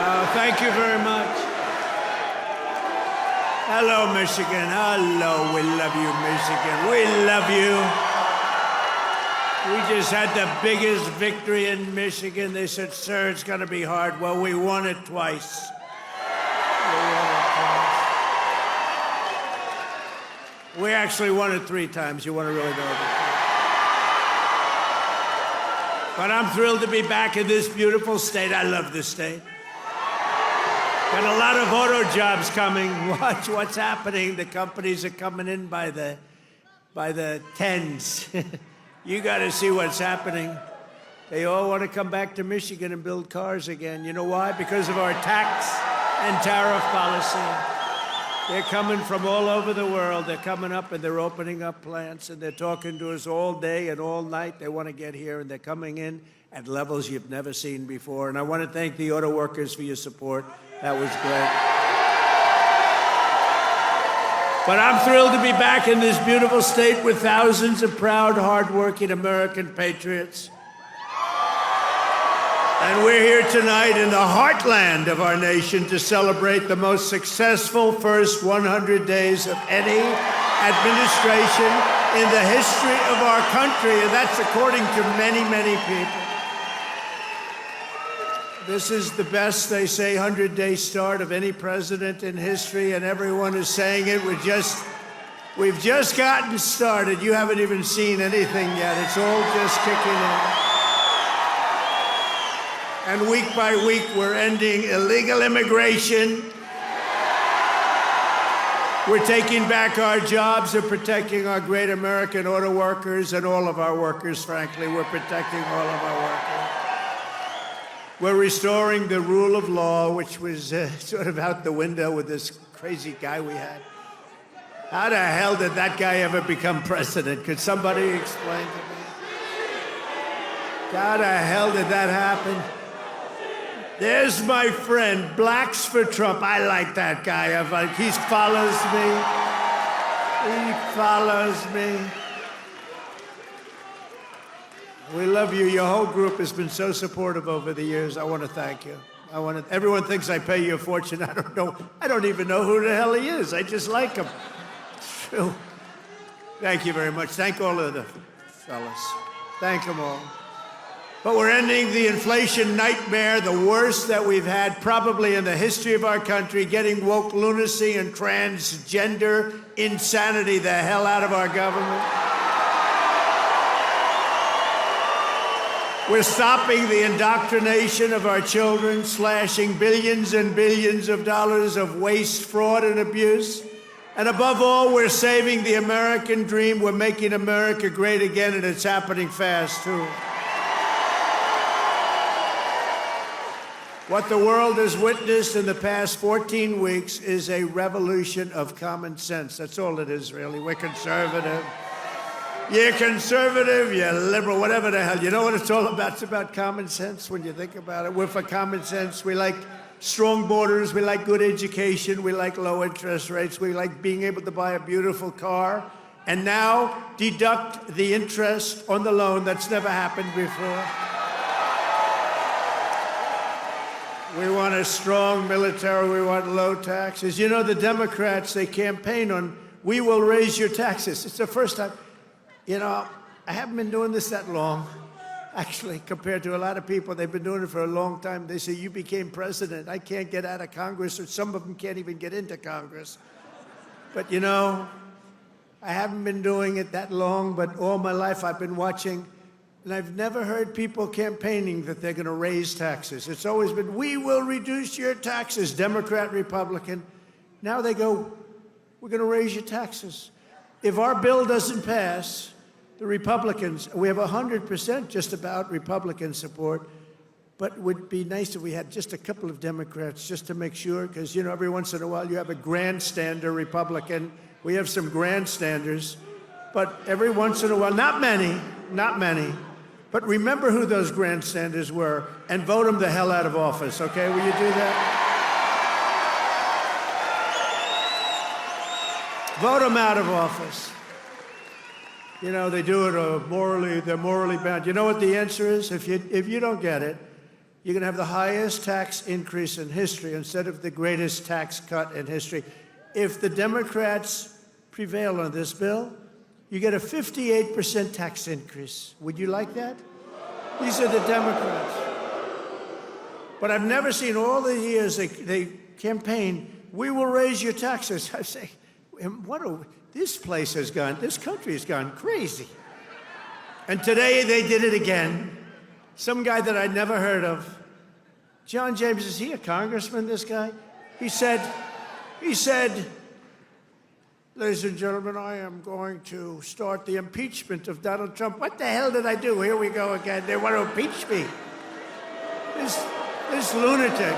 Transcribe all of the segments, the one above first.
Thank you very much. Hello, Michigan. Hello, we love you, Michigan. We love you. We just had the biggest victory in Michigan. They said, sir, it's going to be hard. Well, we won it twice. We actually won it 3 times. You want to really know that? But I'm thrilled to be back in this beautiful state. I love this state. Got a lot of auto jobs coming. Watch what's happening. The companies are coming in by the tens. You got to see what's happening. They all want to come back to Michigan and build cars again. You know why? Because of our tax and tariff policy. They're coming from all over the world. They're coming up and they're opening up plants and they're talking to us all day and all night. They want to get here and they're coming in at levels you've never seen before. And I want to thank the auto workers for your support. That was great. But I'm thrilled to be back in this beautiful state with thousands of proud, hardworking American patriots. And we're here tonight in the heartland of our nation to celebrate the most successful first 100 days of any administration in the history of our country, and that's according to many, many people. This is the best, they say, 100-day start of any president in history, and everyone is saying it. We've just gotten started. You haven't even seen anything yet. It's all just kicking in. And week by week, we're ending illegal immigration. We're taking back our jobs and protecting our great American auto workers and all of our workers, frankly. We're protecting all of our workers. We're restoring the rule of law, which was sort of out the window with this crazy guy we had. How the hell did that guy ever become president? Could somebody explain to me? How the hell did that happen? There's my friend, Blacks for Trump. I like that guy. He follows me. He follows me. We love you. Your whole group has been so supportive over the years. I want to thank you. Everyone thinks I pay you a fortune. I don't know. I don't even know who the hell he is. I just like him. It's true. Thank you very much. Thank all of the fellas. Thank them all. But we're ending the inflation nightmare, the worst that we've had probably in the history of our country, getting woke lunacy and transgender insanity the hell out of our government. We're stopping the indoctrination of our children, slashing billions and billions of dollars of waste, fraud, and abuse. And above all, we're saving the American dream. We're making America great again, and it's happening fast, too. What the world has witnessed in the past 14 weeks is a revolution of common sense. That's all it is, really. We're conservative. You're conservative, you're liberal, whatever the hell. You know what it's all about? It's about common sense when you think about it. We're for common sense. We like strong borders. We like good education. We like low interest rates. We like being able to buy a beautiful car. And now deduct the interest on the loan. That's never happened before. We want a strong military. We want low taxes. You know, the Democrats, they campaign on, we will raise your taxes. It's the first time. You know, I haven't been doing this that long, actually, compared to a lot of people. They've been doing it for a long time. They say, you became president. I can't get out of Congress, or some of them can't even get into Congress. But, you know, I haven't been doing it that long, but all my life I've been watching. And I've never heard people campaigning that they're going to raise taxes. It's always been, we will reduce your taxes, Democrat, Republican. Now they go, we're going to raise your taxes. If our bill doesn't pass, the Republicans, we have 100% just about Republican support, but it would be nice if we had just a couple of Democrats just to make sure, because, you know, every once in a while you have a grandstander Republican. We have some grandstanders, but every once in a while, not many, but remember who those grandstanders were and vote them the hell out of office, okay? Will you do that? Vote them out of office. You know, they do it they're morally bound. You know what the answer is? If you don't get it, You're going to have the highest tax increase in history instead of the greatest tax cut in history. If the Democrats prevail on this bill, you get a 58% tax increase. Would you like that? These are the Democrats. But I've never seen all the years they campaign, we will raise your taxes. I say, this place has gone, this country has gone crazy. And today they did it again. Some guy that I'd never heard of. John James, is he a congressman, this guy? He said, ladies and gentlemen, I am going to start the impeachment of Donald Trump. What the hell did I do? Here we go again. They want to impeach me. This lunatic,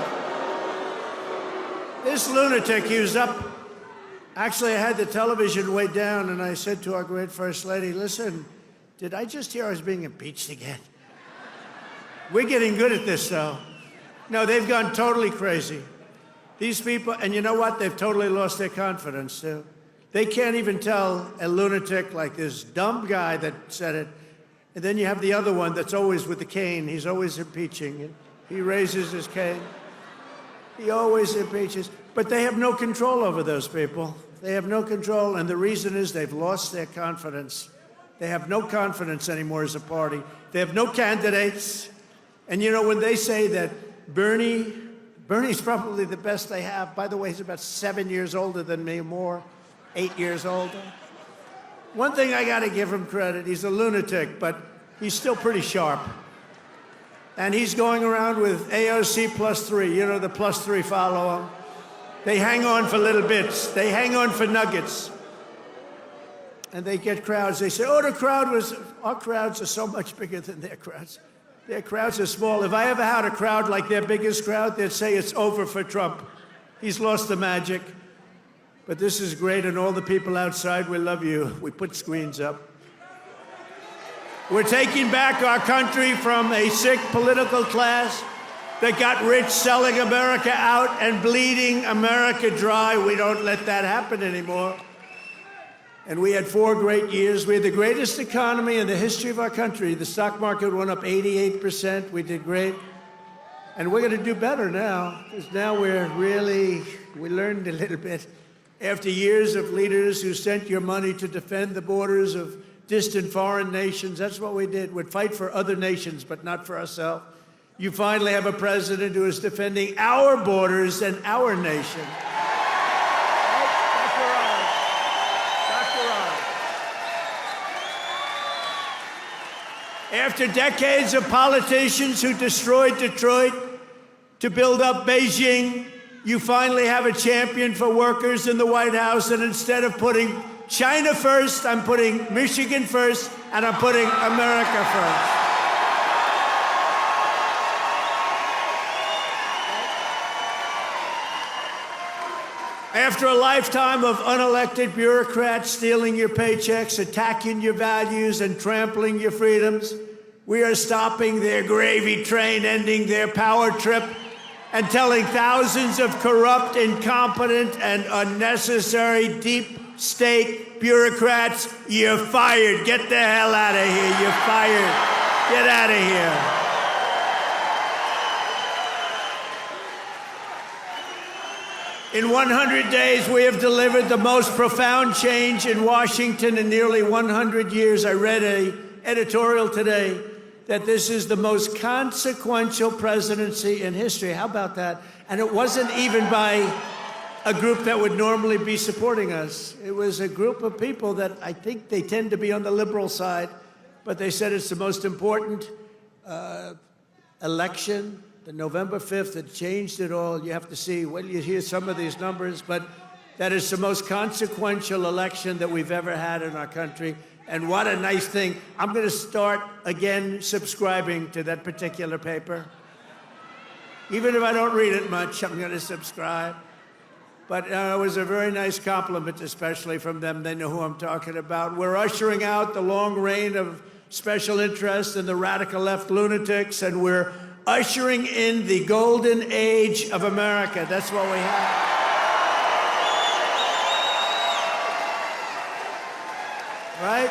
he was up. Actually, I had the television way down, and I said to our great First Lady, listen, did I just hear I was being impeached again? We're getting good at this, though. No, they've gone totally crazy. These people, and you know what? They've totally lost their confidence, too. They can't even tell a lunatic like this dumb guy that said it. And then you have the other one that's always with the cane. He's always impeaching. He raises his cane. He always impeaches. But they have no control over those people. They have no control, and the reason is they've lost their confidence. They have no confidence anymore as a party. They have no candidates. And you know, when they say that Bernie's probably the best they have. By the way, he's about 7 years older than me, more, 8 years older. One thing I got to give him credit, he's a lunatic, but he's still pretty sharp. And he's going around with AOC +3. You know, the +3 follow him. They hang on for little bits. They hang on for nuggets. And they get crowds. They say, oh, our crowds are so much bigger than their crowds. Their crowds are small. If I ever had a crowd like their biggest crowd, they'd say it's over for Trump. He's lost the magic. But this is great, and all the people outside, we love you. We put screens up. We're taking back our country from a sick political class that got rich selling America out and bleeding America dry. We don't let that happen anymore. And we had 4 great years. We had the greatest economy in the history of our country. The stock market went up 88%. We did great. And we're going to do better now, because now we learned a little bit. After years of leaders who sent your money to defend the borders of distant foreign nations, that's what we did. We'd fight for other nations, but not for ourselves. You finally have a president who is defending our borders and our nation. After decades of politicians who destroyed Detroit to build up Beijing, you finally have a champion for workers in the White House, and instead of putting China first, I'm putting Michigan first, and I'm putting America first. After a lifetime of unelected bureaucrats stealing your paychecks, attacking your values, and trampling your freedoms, we are stopping their gravy train, ending their power trip, and telling thousands of corrupt, incompetent, and unnecessary deep state bureaucrats, you're fired. Get the hell out of here. You're fired. Get out of here. In 100 days, we have delivered the most profound change in Washington in nearly 100 years. I read an editorial today that this is the most consequential presidency in history. How about that? And it wasn't even by a group that would normally be supporting us. It was a group of people that I think they tend to be on the liberal side, but they said it's the most important election. The November 5th, it changed it all. You have to see, well, you hear some of these numbers, but that is the most consequential election that we've ever had in our country. And what a nice thing. I'm going to start again subscribing to that particular paper. Even if I don't read it much, I'm going to subscribe. But it was a very nice compliment, especially from them. They know who I'm talking about. We're ushering out the long reign of special interests and the radical left lunatics, and we're ushering in the golden age of America. That's what we have. Right?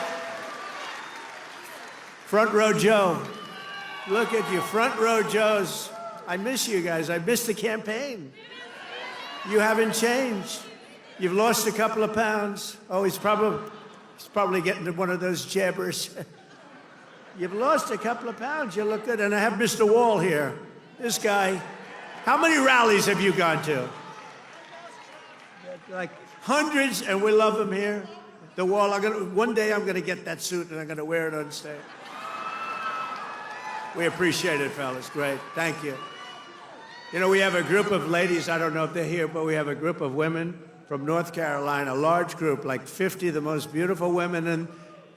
Front row Joe. Look at you, front row Joes. I miss you guys. I miss the campaign. You haven't changed. You've lost a couple of pounds. Oh, he's probably getting to one of those jabbers. You've lost a couple of pounds. You look good. And I have Mr. Wall here. This guy. How many rallies have you gone to? Like hundreds, and we love him here. The Wall. One day I'm going to get that suit and I'm going to wear it on stage. We appreciate it, fellas. Great. Thank you. You know, we have a group of ladies. I don't know if they're here, but we have a group of women from North Carolina, a large group, like 50 of the most beautiful women, and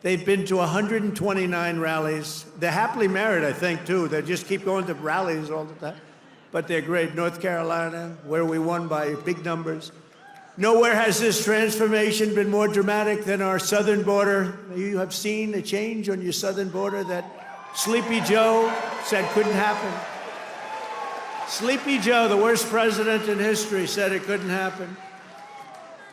they've been to 129 rallies. They're happily married, I think, too. They just keep going to rallies all the time. But they're great. North Carolina, where we won by big numbers. Nowhere has this transformation been more dramatic than our southern border. You have seen a change on your southern border that Sleepy Joe said couldn't happen. Sleepy Joe, the worst president in history, said it couldn't happen.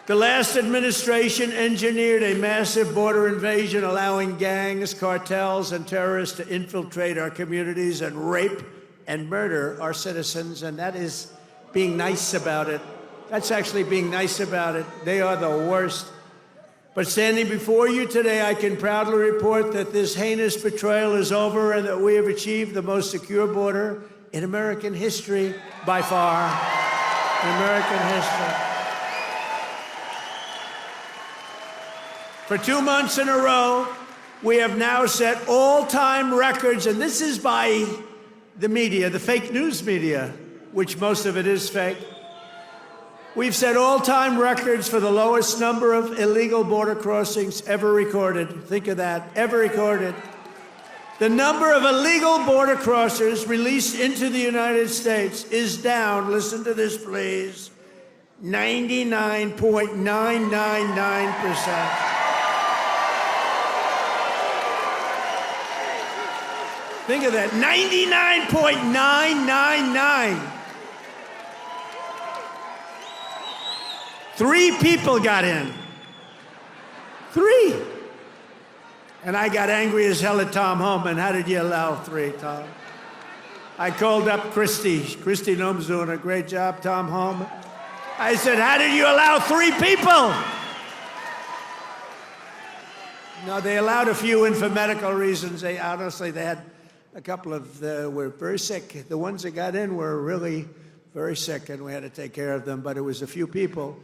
The last administration engineered a massive border invasion, allowing gangs, cartels, and terrorists to infiltrate our communities and rape and murder our citizens, and that is being nice about it. That's actually being nice about it. They are the worst. But standing before you today, I can proudly report that this heinous betrayal is over and that we have achieved the most secure border in American history by far. In American history. For 2 months in a row, we have now set all-time records, and this is by the media, the fake news media, which most of it is fake. We've set all-time records for the lowest number of illegal border crossings ever recorded. Think of that, ever recorded. The number of illegal border crossers released into the United States is down, listen to this please, 99.999%. Think of that, 99.999. 3 people got in. 3. And I got angry as hell at Tom Homan. How did you allow 3, Tom? I called up Christy. Christy Noem's doing a great job, Tom Homan. I said, how did you allow 3 people? No, they allowed a few in for medical reasons. They had a couple of were very sick. The ones that got in were really very sick, and we had to take care of them, but it was a few people.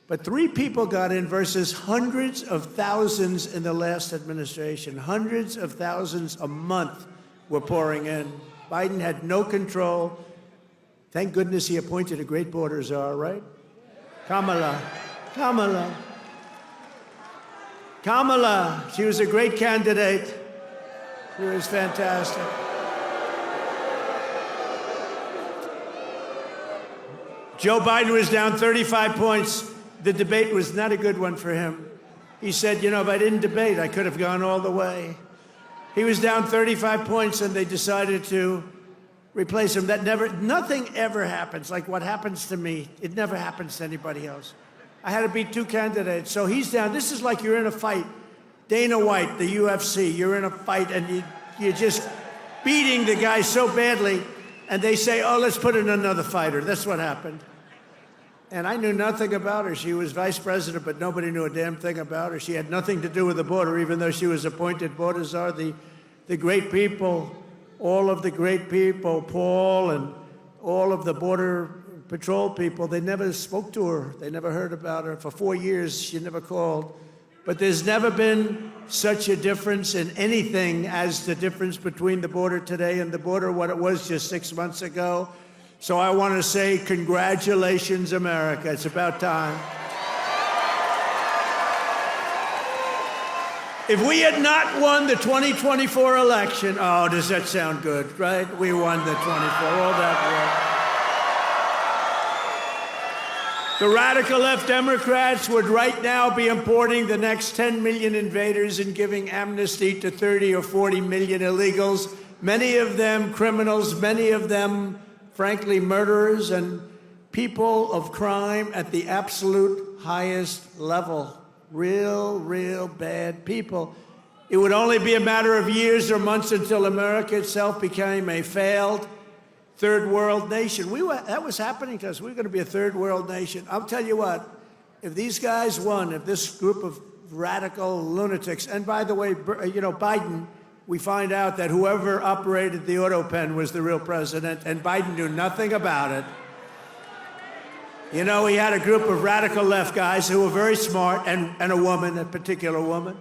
But 3 people got in versus hundreds of thousands in the last administration. Hundreds of thousands a month were pouring in. Biden had no control. Thank goodness he appointed a great border czar, right? Kamala. She was a great candidate. She was fantastic. Joe Biden was down 35 points. The debate was not a good one for him. He said, you know, if I didn't debate, I could have gone all the way. He was down 35 points, and they decided to replace him. Nothing ever happens like what happens to me. It never happens to anybody else. I had to beat 2 candidates, so he's down. This is like you're in a fight. Dana White, the UFC, you're in a fight, and you're just beating the guy so badly, and they say, oh, let's put in another fighter. That's what happened. And I knew nothing about her. She was vice president, but nobody knew a damn thing about her. She had nothing to do with the border, even though she was appointed border czar. The great people, all of the great people, Paul and all of the Border Patrol people, they never spoke to her. They never heard about her. For 4 years, she never called. But there's never been such a difference in anything as the difference between the border today and the border what it was just 6 months ago. So I want to say congratulations, America. It's about time. If we had not won the 2024 election, oh, does that sound good, right? We won the 24, all that work. The radical left Democrats would right now be importing the next 10 million invaders and giving amnesty to 30 or 40 million illegals, many of them criminals, many of them frankly, murderers and people of crime at the absolute highest level. Real bad people. It would only be a matter of years or months until America itself became a failed, third world nation. That was happening to us. We were going to be a third world nation. I'll tell you what, if these guys won, if this group of radical lunatics, and by the way, Biden, we find out that whoever operated the auto pen was the real president, and Biden knew nothing about it. He had a group of radical left guys who were very smart, and a woman, a particular woman.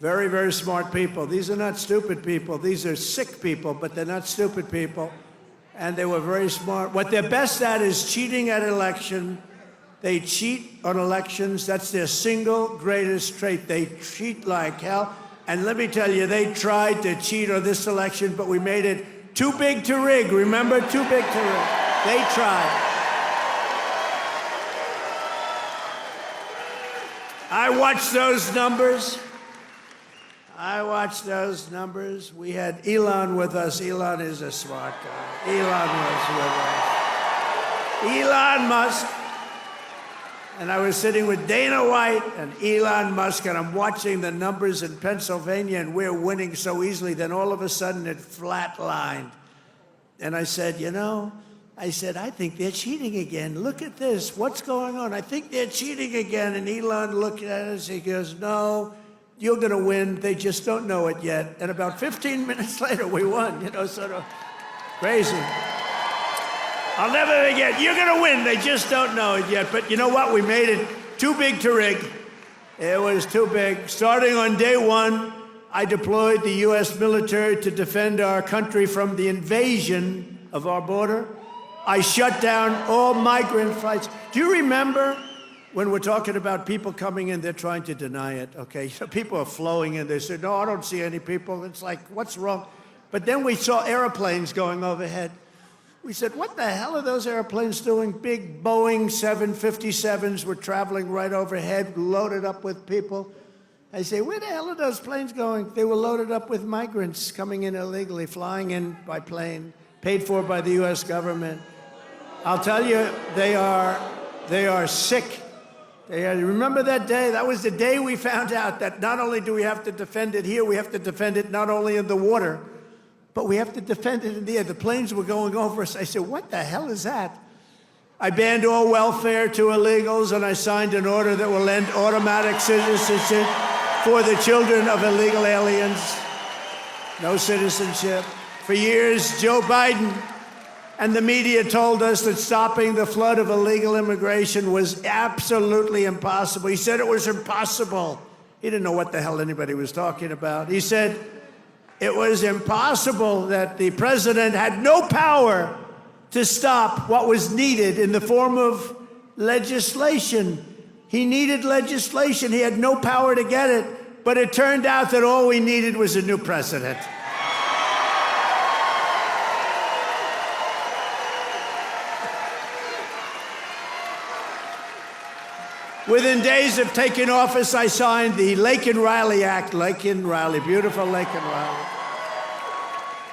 Very, very smart people. These are not stupid people. These are sick people, but they're not stupid people. And they were very smart. What they're best at is cheating at election. They cheat on elections. That's their single greatest trait. They cheat like hell. And let me tell you, they tried to cheat on this election, but we made it too big to rig. Remember? Too big to rig. They tried. I watched those numbers. We had Elon with us. Elon is a smart guy. Elon was with us. Elon Musk. And I was sitting with Dana White and Elon Musk, and I'm watching the numbers in Pennsylvania, and we're winning so easily. Then all of a sudden it flatlined. And I said, I think they're cheating again. Look at this. What's going on? I think they're cheating again. And Elon looked at us. He goes, no, you're going to win. They just don't know it yet. And about 15 minutes later, we won, sort of crazy. I'll never forget. You're going to win. They just don't know it yet. But you know what? We made it too big to rig. It was too big. Starting on day one, I deployed the U.S. military to defend our country from the invasion of our border. I shut down all migrant flights. Do you remember when we're talking about people coming in, they're trying to deny it, okay? So people are flowing in. They say, no, I don't see any people. It's like, what's wrong? But then we saw airplanes going overhead. We said, what the hell are those airplanes doing? Big Boeing 757s were traveling right overhead, loaded up with people. I say, where the hell are those planes going? They were loaded up with migrants coming in illegally, flying in by plane, paid for by the U.S. government. I'll tell you, they are sick. Remember that day? That was the day we found out that not only do we have to defend it here, we have to defend it not only in the water, but we have to defend it in the air. The planes were going over us. I said, what the hell is that? I banned all welfare to illegals, and I signed an order that will end automatic citizenship for the children of illegal aliens. No citizenship. For years, Joe Biden and the media told us that stopping the flood of illegal immigration was absolutely impossible. He said it was impossible. He didn't know what the hell anybody was talking about. He said it was impossible, that the president had no power to stop what was needed in the form of legislation. He needed legislation. He had no power to get it. But it turned out that all we needed was a new president. Within days of taking office, I signed the Laken Riley Act. Laken Riley, beautiful Laken Riley,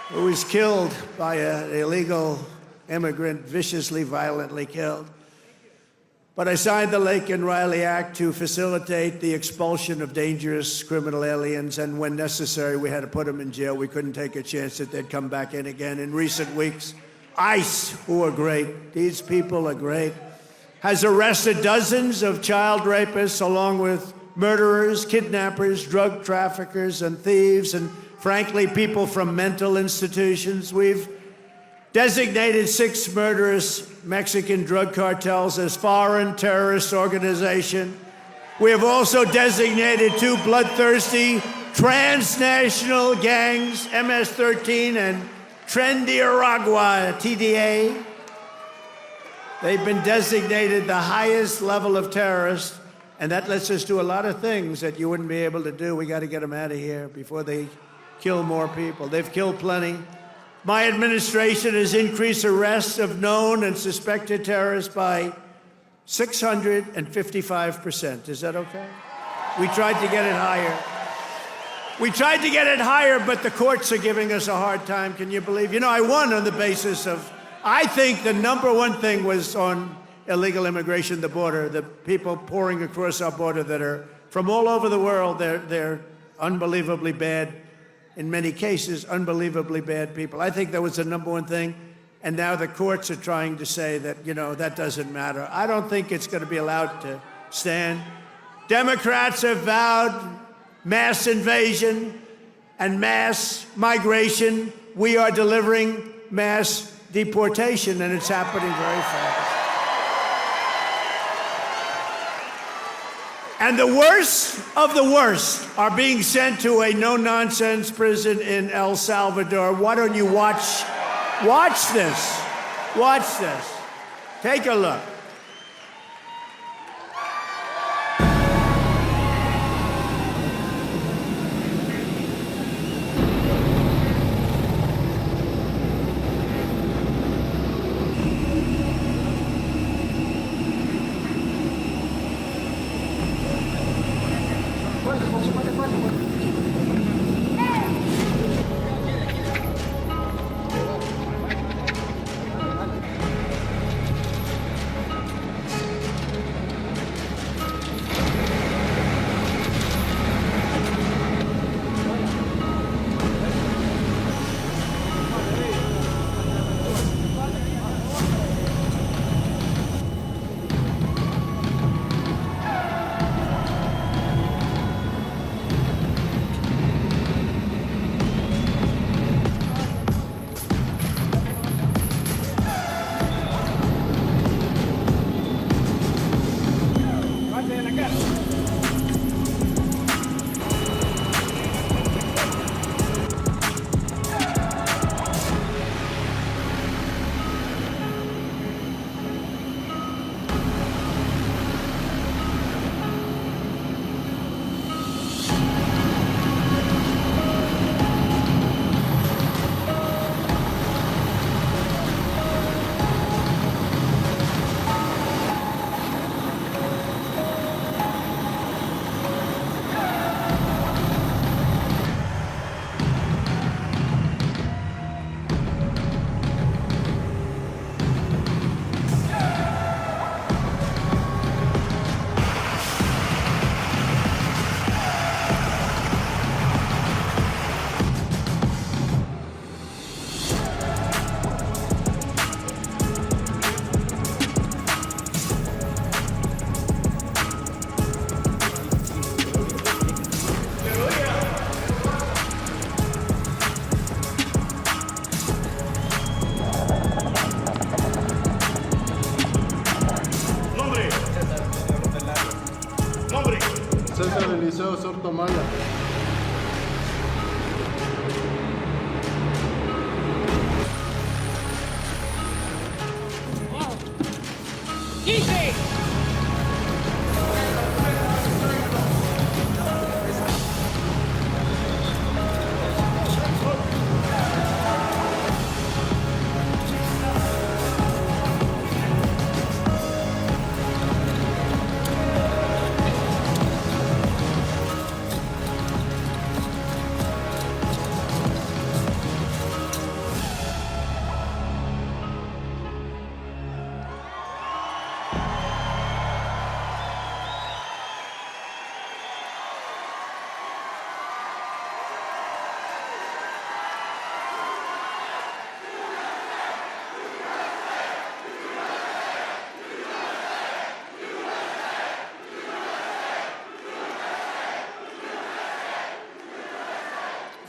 who was killed by an illegal immigrant, viciously, violently killed. But I signed the Laken Riley Act to facilitate the expulsion of dangerous criminal aliens, and when necessary, we had to put them in jail. We couldn't take a chance that they'd come back in again. In recent weeks, ICE, who are great, these people are great, has arrested dozens of child rapists along with murderers, kidnappers, drug traffickers, and thieves, and frankly, people from mental institutions. We've designated 6 murderous Mexican drug cartels as foreign terrorist organizations. We have also designated 2 bloodthirsty transnational gangs, MS-13 and Trendiaragua, TDA. They've been designated the highest level of terrorists, and that lets us do a lot of things that you wouldn't be able to do. We got to get them out of here before they kill more people. They've killed plenty. My administration has increased arrests of known and suspected terrorists by 655%. Is that okay? We tried to get it higher. But the courts are giving us a hard time. Can you believe? I won on the basis of, I think the number one thing was on illegal immigration, the border, the people pouring across our border that are from all over the world. They're unbelievably bad, in many cases, unbelievably bad people. I think that was the number one thing. And now the courts are trying to say that, you know, that doesn't matter. I don't think it's going to be allowed to stand. Democrats have vowed mass invasion and mass migration. We are delivering mass deportation, and it's happening very fast. And the worst of the worst are being sent to a no-nonsense prison in El Salvador. Why don't you watch this? Watch this. Take a look.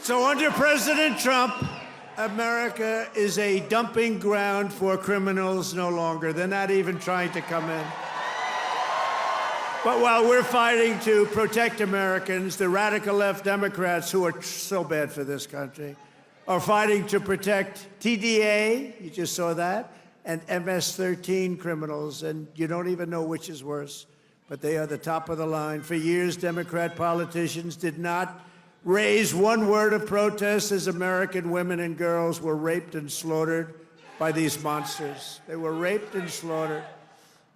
So under President Trump, America is a dumping ground for criminals no longer. They're not even trying to come in. But while we're fighting to protect Americans, the radical left Democrats, who are so bad for this country, are fighting to protect TDA, you just saw that, and MS-13 criminals, and you don't even know which is worse, but they are the top of the line. For years, Democrat politicians did not raise one word of protest as American women and girls were raped and slaughtered by these monsters. They were raped and slaughtered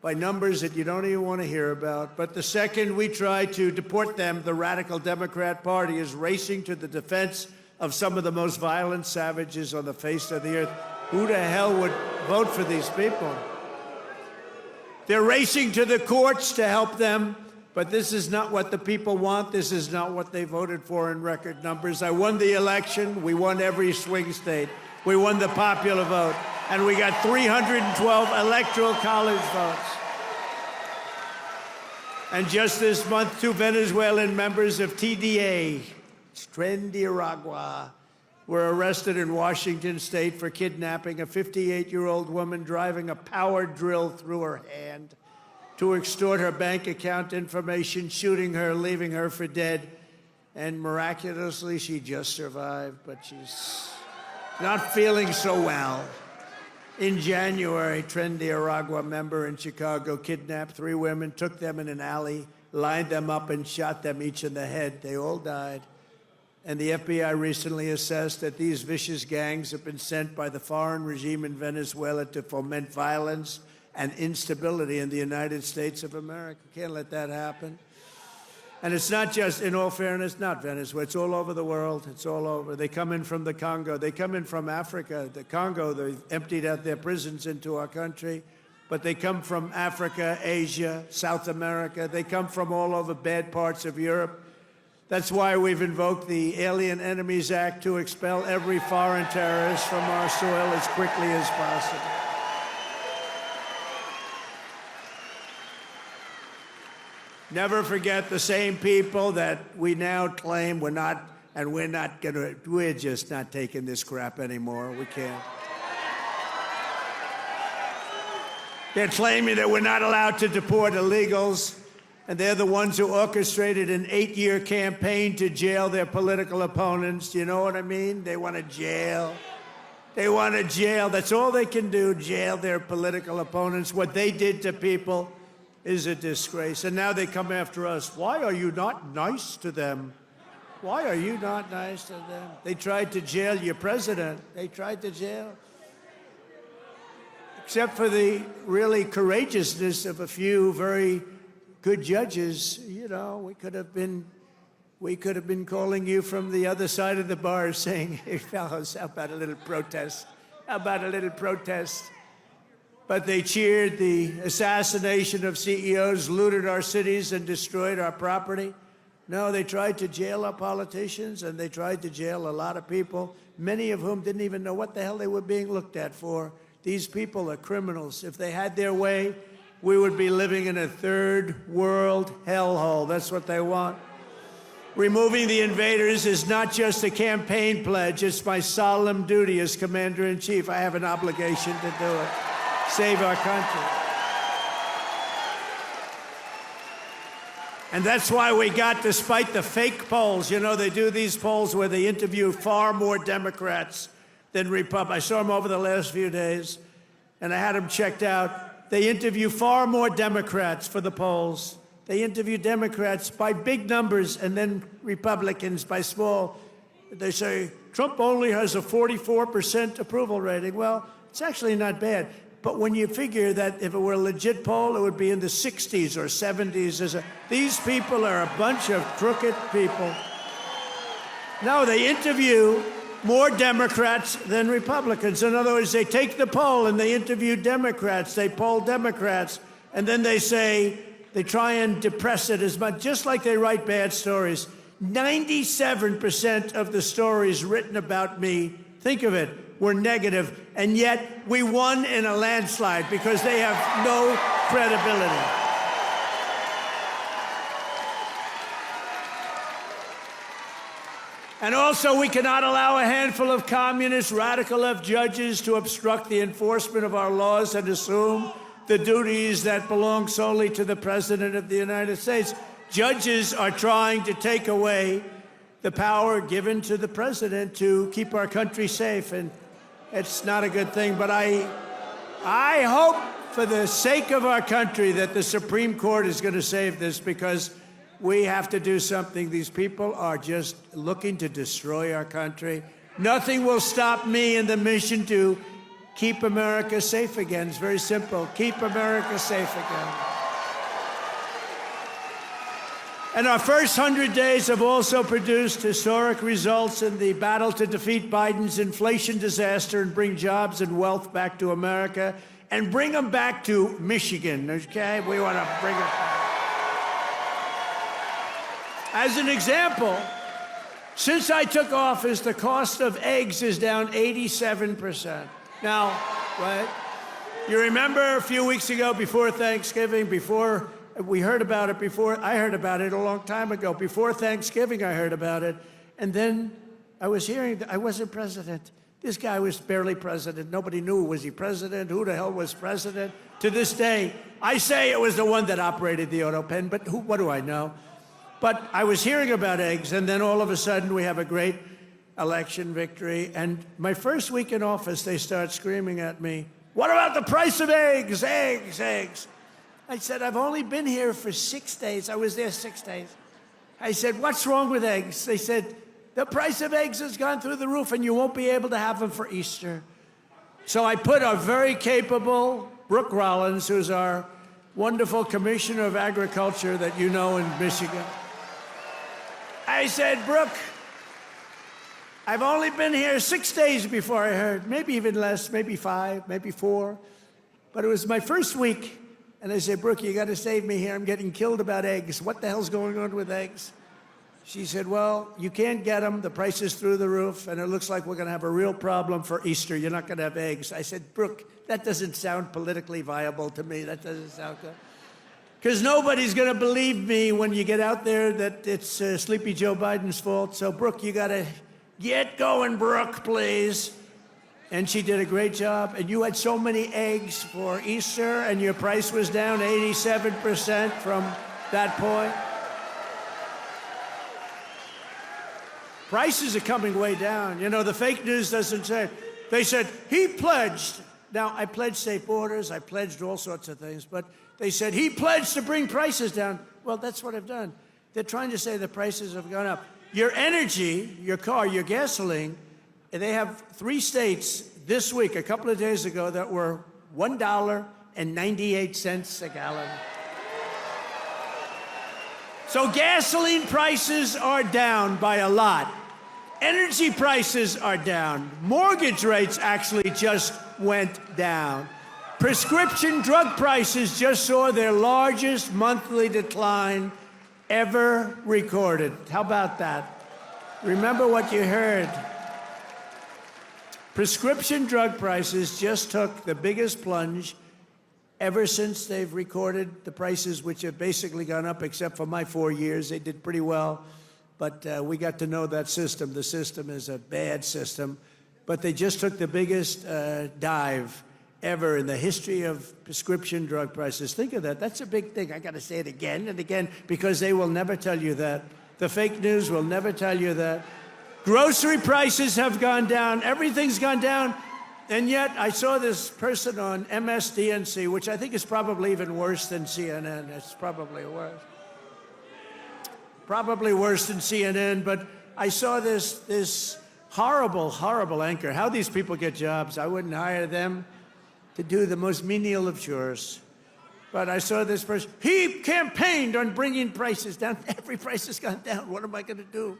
by numbers that you don't even want to hear about. But the second we try to deport them, the radical Democrat Party is racing to the defense of some of the most violent savages on the face of the earth. Who the hell would vote for these people? They're racing to the courts to help them, but this is not what the people want. This is not what they voted for in record numbers. I won the election. We won every swing state. We won the popular vote. And we got 312 electoral college votes. And just this month, 2 Venezuelan members of TDA, Tren de Aragua, were arrested in Washington state for kidnapping a 58-year-old woman, driving a power drill through her hand to extort her bank account information, shooting her, leaving her for dead. And miraculously, she just survived, but she's not feeling so well. In January, Tren de Aragua member in Chicago kidnapped 3 women, took them in an alley, lined them up, and shot them each in the head. They all died. And the FBI recently assessed that these vicious gangs have been sent by the foreign regime in Venezuela to foment violence and instability in the United States of America. Can't let that happen. And it's not just, in all fairness, not Venezuela. It's all over the world. It's all over. They come in from the Congo. They come in from Africa. The Congo, they emptied out their prisons into our country. But they come from Africa, Asia, South America. They come from all over bad parts of Europe. That's why we've invoked the Alien Enemies Act to expel every foreign terrorist from our soil as quickly as possible. Never forget the same people that we now claim we're just not taking this crap anymore. We can't. They're claiming that we're not allowed to deport illegals. And they're the ones who orchestrated an 8-year campaign to jail their political opponents. You know what I mean? They want to jail. They want to jail. That's all they can do, jail their political opponents. What they did to people is a disgrace. And now they come after us. Why are you not nice to them? Why are you not nice to them? They tried to jail your president. They tried to jail. Except for the really courageousness of a few very good judges, you know, we could have been calling you from the other side of the bar saying, hey, fellows, how about a little protest? How about a little protest? But they cheered the assassination of CEOs, looted our cities, and destroyed our property. No, they tried to jail our politicians, and they tried to jail a lot of people, many of whom didn't even know what the hell they were being looked at for. These people are criminals. If they had their way, we would be living in a third world hellhole. That's what they want. Removing the invaders is not just a campaign pledge. It's my solemn duty as Commander-in-Chief. I have an obligation to do it. Save our country. And that's why we got, despite the fake polls, you know, they do these polls where they interview far more Democrats than Republicans. I saw them over the last few days, and I had them checked out. They interview far more Democrats for the polls. They interview Democrats by big numbers and then Republicans by small. They say, Trump only has a 44% approval rating. Well, it's actually not bad. But when you figure that if it were a legit poll, it would be in the 60s or 70s. These people are a bunch of crooked people. No, they interview more Democrats than Republicans. In other words, they take the poll and they interview Democrats, they poll Democrats, and then they say, they try and depress it as much, just like they write bad stories. 97% of the stories written about me, think of it, were negative, and yet we won in a landslide because they have no credibility. And also, we cannot allow a handful of communist, radical left judges to obstruct the enforcement of our laws and assume the duties that belong solely to the President of the United States. Judges are trying to take away the power given to the President to keep our country safe, and it's not a good thing. But I hope, for the sake of our country, that the Supreme Court is going to save this, because we have to do something. These people are just looking to destroy our country. Nothing will stop me in the mission to keep America safe again. It's very simple. Keep America safe again. And our first 100 days have also produced historic results in the battle to defeat Biden's inflation disaster and bring jobs and wealth back to America, and bring them back to Michigan, okay? We want to bring it back. As an example, since I took office, the cost of eggs is down 87%. Now, right? You remember a few weeks ago, before Thanksgiving, before we heard about it, I heard about it a long time ago. Before Thanksgiving, I heard about it. And then I was hearing that I wasn't president. This guy was barely president. Nobody knew, was he president? Who the hell was president? To this day, I say it was the one that operated the auto pen, but what do I know? But I was hearing about eggs, and then all of a sudden we have a great election victory. And my first week in office, they start screaming at me, "What about the price of eggs? Eggs, eggs." I said, "I've only been here for 6 days. I was there 6 days." I said, "What's wrong with eggs?" They said, "The price of eggs has gone through the roof and you won't be able to have them for Easter." So I put our very capable Brooke Rollins, who's our wonderful Commissioner of Agriculture that you know in Michigan. I said, "Brooke, I've only been here 6 days before I heard, maybe even less, maybe 5, maybe 4. But it was my first week. And I said, "Brooke, you got to save me here. I'm getting killed about eggs. What the hell's going on with eggs?" She said, "Well, you can't get them. The price is through the roof, and it looks like we're going to have a real problem for Easter. You're not going to have eggs." I said, "Brooke, that doesn't sound politically viable to me. That doesn't sound good. Because nobody's going to believe me when you get out there that it's Sleepy Joe Biden's fault. So, Brooke, you got to get going, Brooke, please." And she did a great job. And you had so many eggs for Easter, and your price was down 87% from that point. Prices are coming way down. You know, the fake news doesn't say. They said, he pledged. Now, I pledged safe borders. I pledged all sorts of things. But they said, he pledged to bring prices down. Well, that's what I've done. They're trying to say the prices have gone up. Your energy, your car, your gasoline, they have 3 states this week, a couple of days ago, that were $1.98 a gallon. So gasoline prices are down by a lot. Energy prices are down. Mortgage rates actually just went down. Prescription drug prices just saw their largest monthly decline ever recorded. How about that? Remember what you heard. Prescription drug prices just took the biggest plunge ever since they've recorded the prices, which have basically gone up, except for my 4 years. They did pretty well. But we got to know that system. The system is a bad system. But they just took the biggest dive ever in the history of prescription drug prices. Think of that. That's a big thing. I got to say it again and again because they will never tell you that. The fake news will never tell you that. Grocery prices have gone down. Everything's gone down. And yet I saw this person on MSDNC, which I think is probably even worse than CNN. It's probably worse. Probably worse than CNN. But I saw this horrible, horrible anchor. How these people get jobs. I wouldn't hire them to do the most menial of chores. But I saw this person. He campaigned on bringing prices down. Every price has gone down. What am I going to do?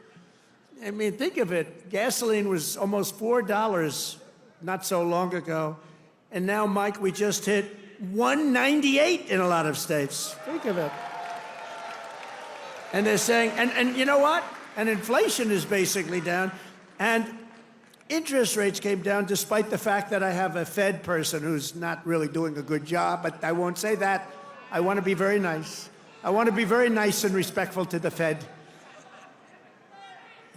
I mean, think of it. Gasoline was almost $4 not so long ago. And now, Mike, we just hit $1.98 in a lot of states. Think of it. And they're saying, and you know what? And inflation is basically down. And interest rates came down despite the fact that I have a Fed person who's not really doing a good job. But I won't say that. I want to be very nice. I want to be very nice and respectful to the Fed.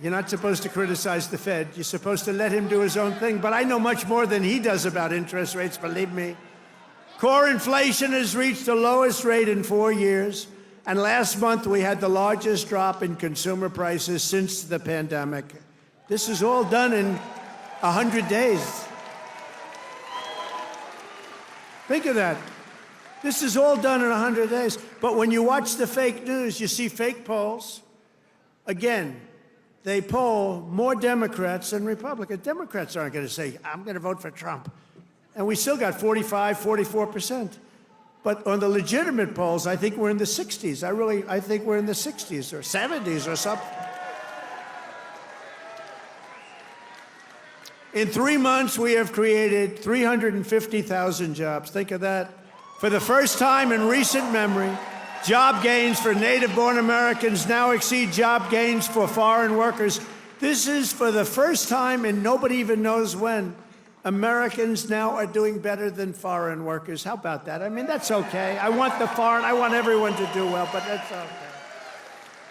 You're not supposed to criticize the Fed. You're supposed to let him do his own thing. But I know much more than he does about interest rates, believe me. Core inflation has reached the lowest rate in 4 years. And last month, we had the largest drop in consumer prices since the pandemic. This is all done in 100 days. Think of that. This is all done in 100 days. But when you watch the fake news, you see fake polls. Again, they poll more Democrats than Republicans. Democrats aren't going to say, I'm going to vote for Trump. And we still got 45, 44%. But on the legitimate polls, I think we're in the 60s. I think we're in the 60s or 70s or something. In 3 months, we have created 350,000 jobs. Think of that. For the first time in recent memory, job gains for native-born Americans now exceed job gains for foreign workers. This is for the first time, and nobody even knows when, Americans now are doing better than foreign workers. How about that? I mean, that's okay. I want everyone to do well, but that's okay.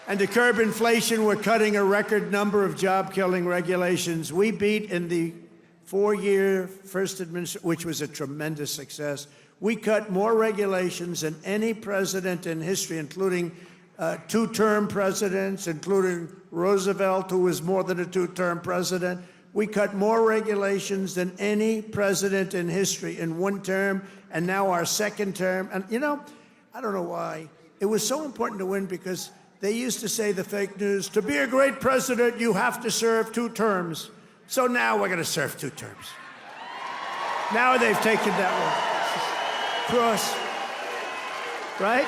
And to curb inflation, we're cutting a record number of job-killing regulations. We beat in the 4-year first administration, which was a tremendous success. We cut more regulations than any president in history, including 2-term presidents, including Roosevelt, who was more than a 2-term president. We cut more regulations than any president in history in 1 term, and now our 2nd term. And, you know, I don't know why. It was so important to win because they used to say, the fake news, to be a great president, you have to serve 2 terms. So now we're going to serve 2 terms. Now they've taken that one. Cross. Right?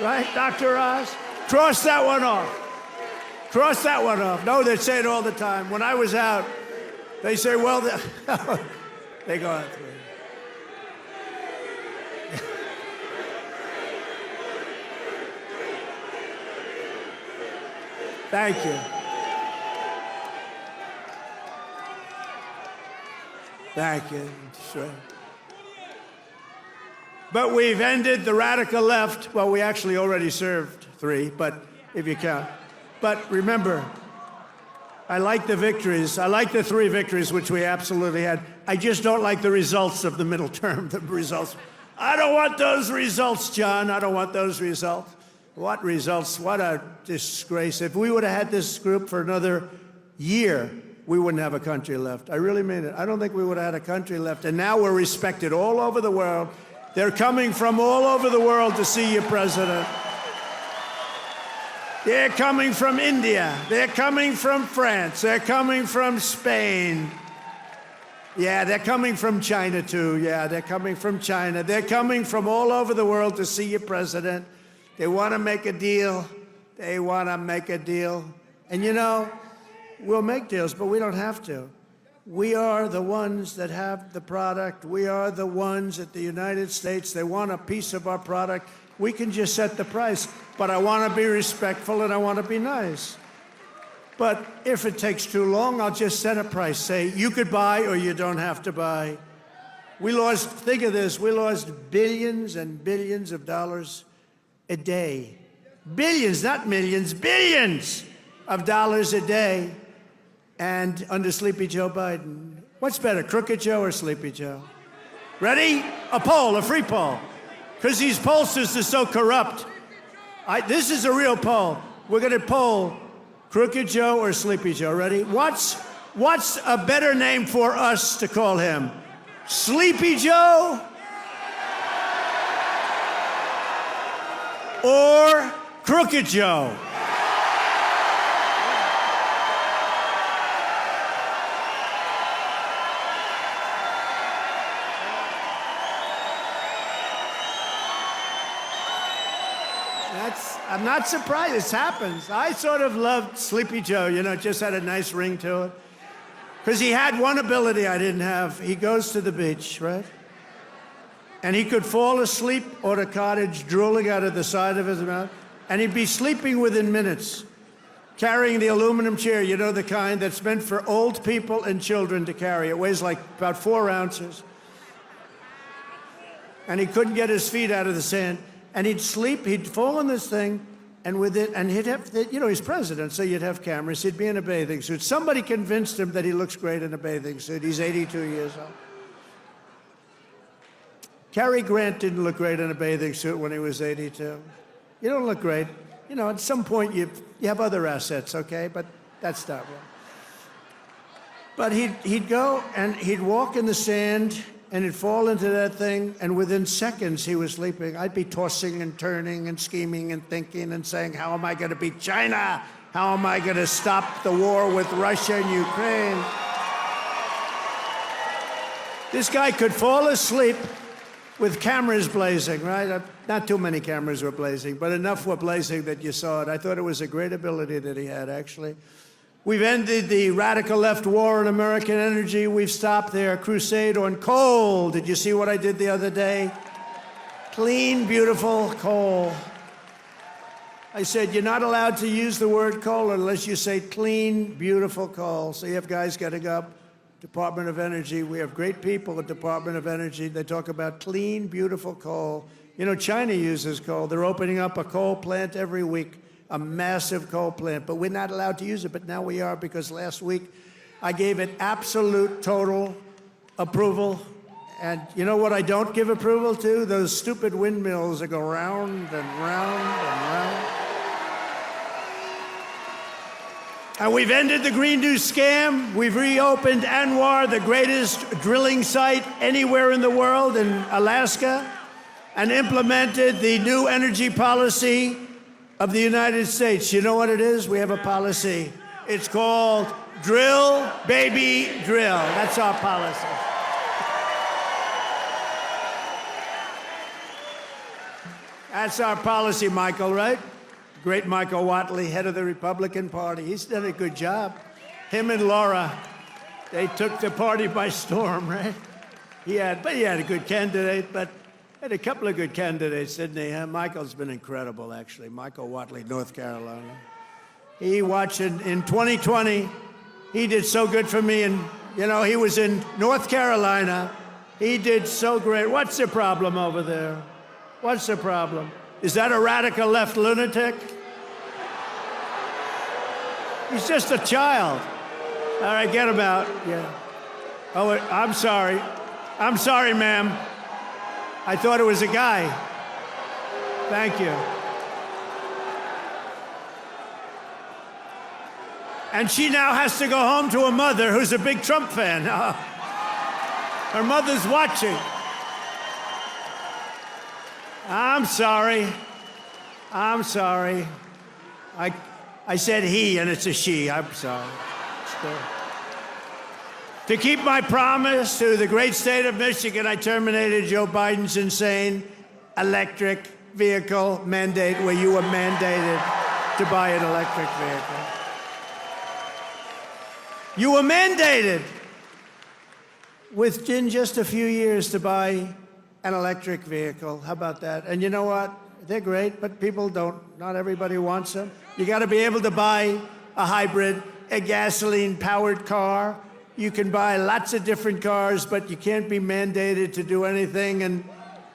Right, Dr. Oz? Cross that one off. Cross that one off. No, they say it all the time. When I was out, they say, well, they go out through. Thank you. Thank you. Sure. But we've ended the radical left. Well, we actually already served 3, but if you count. But remember, I like the victories. I like the 3 victories, which we absolutely had. I just don't like the results of the middle term, the results. I don't want those results, John. I don't want those results. What results? What a disgrace. If we would have had this group for another year, we wouldn't have a country left. I really mean it. I don't think we would have had a country left. And now we're respected all over the world. They're coming from all over the world to see you, President. They're coming from India. They're coming from France. They're coming from Spain. Yeah, they're coming from China, too. Yeah, they're coming from China. They're coming from all over the world to see you, President. They want to make a deal. They want to make a deal. And, you know, we'll make deals, but we don't have to. We are the ones that have the product. We are the ones at the United States. They want a piece of our product. We can just set the price. But I want to be respectful and I want to be nice. But if it takes too long, I'll just set a price. Say, you could buy or you don't have to buy. We lost, think of this, we lost billions and billions of dollars a day. Billions, not millions, billions of dollars a day. And under Sleepy Joe Biden. What's better, Crooked Joe or Sleepy Joe? Ready? A poll, a free poll. Because these pollsters are so corrupt. This is a real poll. We're going to poll Crooked Joe or Sleepy Joe. Ready? What's a better name for us to call him? Sleepy Joe? Or Crooked Joe? I'm not surprised. This happens. I sort of loved Sleepy Joe. You know, it just had a nice ring to it. Because he had one ability I didn't have. He goes to the beach, right? And he could fall asleep on a cottage drooling out of the side of his mouth. And he'd be sleeping within minutes, carrying the aluminum chair, you know, the kind that's meant for old people and children to carry. It weighs like about 4 ounces. And he couldn't get his feet out of the sand. And he'd sleep, he'd fall on this thing, and he'd have, you know, he's president, so you'd have cameras. He'd be in a bathing suit. Somebody convinced him that he looks great in a bathing suit. He's 82 years old. Cary Grant didn't look great in a bathing suit when he was 82. You don't look great. You know, at some point you have other assets, okay? But that's not one. But he'd go and he'd walk in the sand, and he'd fall into that thing, and within seconds he was sleeping. I'd be tossing and turning and scheming and thinking and saying, how am I going to beat China? How am I going to stop the war with Russia and Ukraine? This guy could fall asleep with cameras blazing, right? Not too many cameras were blazing, but enough were blazing that you saw it. I thought it was a great ability that he had, actually. We've ended the radical left war on American energy. We've stopped their crusade on coal. Did you see what I did the other day? Clean, beautiful coal. I said, you're not allowed to use the word coal unless you say clean, beautiful coal. So you have guys getting up, Department of Energy. We have great people at Department of Energy. They talk about clean, beautiful coal. You know, China uses coal. They're opening up a coal plant every week, a massive coal plant. But we're not allowed to use it, but now we are, because last week I gave it absolute, total approval. And you know what I don't give approval to? Those stupid windmills that go round and round and round. And we've ended the Green New scam. We've reopened Anwar, the greatest drilling site anywhere in the world, in Alaska, and implemented the new energy policy of the United States. You know what it is? We have a policy. It's called Drill, Baby, Drill. That's our policy. That's our policy, Michael, right? Great Michael Whatley, head of the Republican Party. He's done a good job. Him and Laura, they took the party by storm, right? He had a good candidate, but had a couple of good candidates, didn't he? Michael's been incredible, actually. Michael Whatley, North Carolina. He watched in 2020. He did so good for me, and you know, he was in North Carolina. He did so great. What's the problem over there? What's the problem? Is that a radical left lunatic? He's just a child. All right, get him out. Yeah. Oh, I'm sorry. I'm sorry, ma'am. I thought it was a guy. Thank you. And she now has to go home to a mother who's a big Trump fan. Her mother's watching. I'm sorry. I'm sorry. I said he, and it's a she. I'm sorry. To keep my promise to the great state of Michigan, I terminated Joe Biden's insane electric vehicle mandate, where you were mandated to buy an electric vehicle. You were mandated within just a few years to buy an electric vehicle. How about that? And you know what? They're great, but people don't. Not everybody wants them. You got to be able to buy a hybrid, a gasoline-powered car. You can buy lots of different cars, but you can't be mandated to do anything. And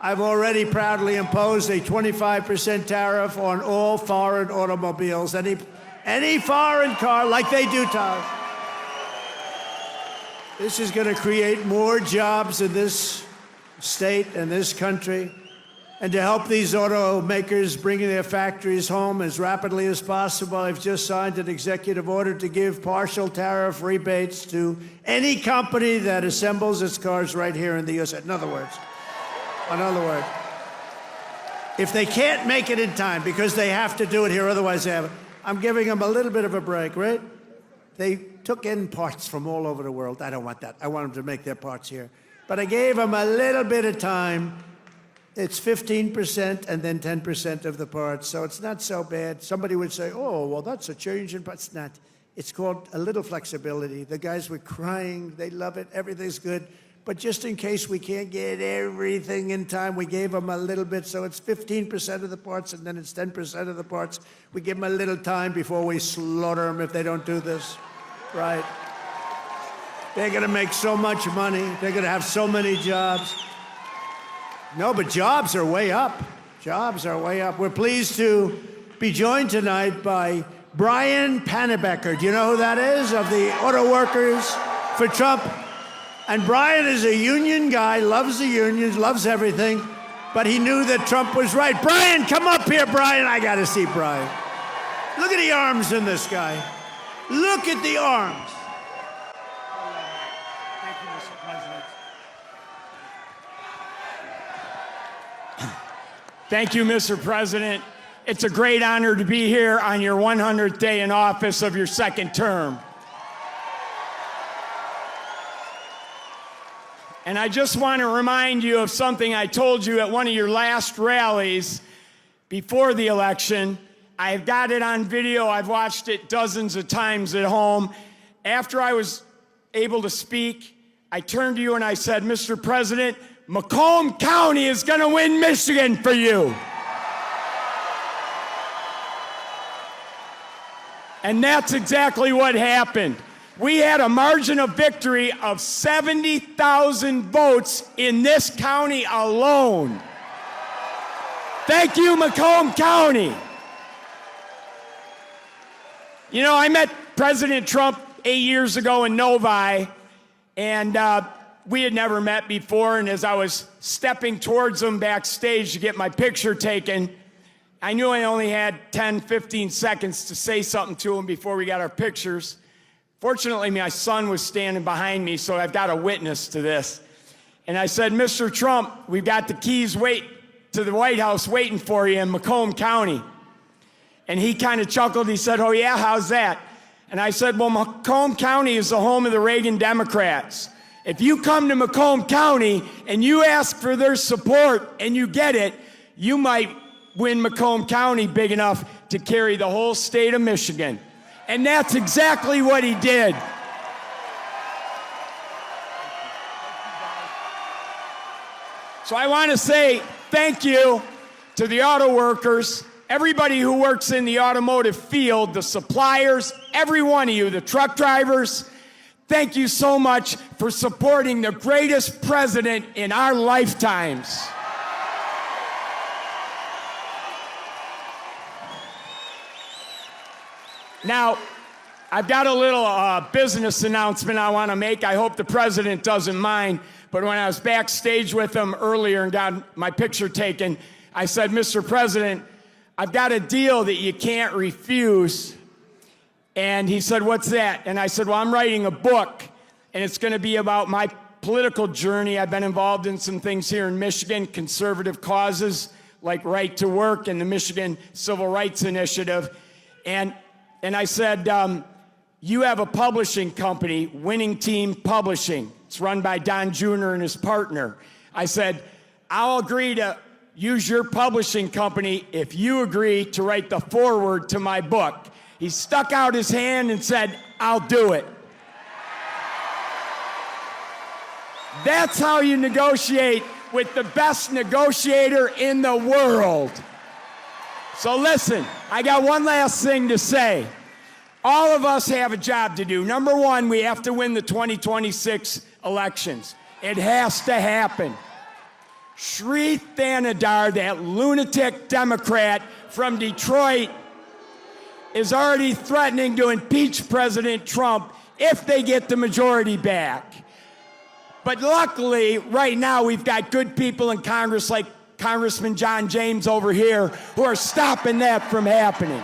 I've already proudly imposed a 25% tariff on all foreign automobiles. Any foreign car, like they do to us. This is going to create more jobs in this state and this country, and to help these automakers bring their factories home as rapidly as possible, I've just signed an executive order to give partial tariff rebates to any company that assembles its cars right here in the U.S. In other words, if they can't make it in time because they have to do it here, otherwise they haven't, I'm giving them a little bit of a break, right? They took in parts from all over the world. I don't want that. I want them to make their parts here. But I gave them a little bit of time. It's 15% and then 10% of the parts, so it's not so bad. Somebody would say, oh, well, that's a change in parts. It's not. It's called a little flexibility. The guys were crying. They love it. Everything's good. But just in case we can't get everything in time, we gave them a little bit. So it's 15% of the parts, and then it's 10% of the parts. We give them a little time before we slaughter them if they don't do this. Right? They're going to make so much money. They're going to have so many jobs. No, but jobs are way up. Jobs are way up. We're pleased to be joined tonight by Brian Panebecker. Do you know who that is? Of the Auto Workers for Trump. And Brian is a union guy, loves the unions, loves everything, but he knew that Trump was right. Brian, come up here, Brian. I got to see Brian. Look at the arms in this guy. Look at the arms. Thank you, Mr. President. It's a great honor to be here on your 100th day in office of your second term. And I just want to remind you of something I told you at one of your last rallies before the election. I've got it on video. I've watched it dozens of times at home. After I was able to speak, I turned to you and I said, Mr. President, Macomb County is going to win Michigan for you. And that's exactly what happened. We had a margin of victory of 70,000 votes in this county alone. Thank you, Macomb County. You know, I met President Trump 8 years ago in Novi, and we had never met before, and as I was stepping towards him backstage to get my picture taken, I knew I only had 10, 15 seconds to say something to him before we got our pictures. Fortunately, my son was standing behind me, so I've got a witness to this. And I said, Mr. Trump, we've got the keys to the White House waiting for you in Macomb County. And he kind of chuckled. He said, oh, yeah, how's that? And I said, well, Macomb County is the home of the Reagan Democrats. If you come to Macomb County and you ask for their support and you get it, you might win Macomb County big enough to carry the whole state of Michigan. And that's exactly what he did. So I want to say thank you to the auto workers, everybody who works in the automotive field, the suppliers, every one of you, the truck drivers. Thank you so much for supporting the greatest president in our lifetimes. Now, I've got a little business announcement I want to make. I hope the president doesn't mind. But when I was backstage with him earlier and got my picture taken, I said, Mr. President, I've got a deal that you can't refuse. And he said, what's that? And I said, well, I'm writing a book, and it's going to be about my political journey. I've been involved in some things here in Michigan, conservative causes like right to work and the Michigan Civil Rights Initiative. And I said, you have a publishing company, Winning Team Publishing. It's run by Don Jr. and his partner. I said, I'll agree to use your publishing company if you agree to write the foreword to my book. He stuck out his hand and said, I'll do it. That's how you negotiate with the best negotiator in the world. So listen, I got one last thing to say. All of us have a job to do. Number one, we have to win the 2026 elections. It has to happen. Shri Thanadar, that lunatic Democrat from Detroit, is already threatening to impeach President Trump if they get the majority back. But luckily, right now, we've got good people in Congress like Congressman John James over here who are stopping that from happening.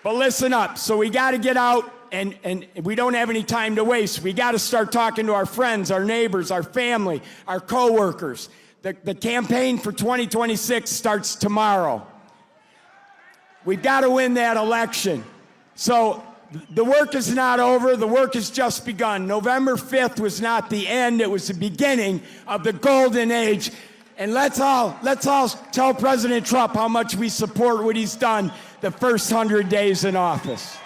But listen up. So we got to get out, and we don't have any time to waste. We got to start talking to our friends, our neighbors, our family, our coworkers. The campaign for 2026 starts tomorrow. We've got to win that election. So the work is not over. The work has just begun. November 5th was not the end. It was the beginning of the golden age. And let's all tell President Trump how much we support what he's done the first 100 days in office.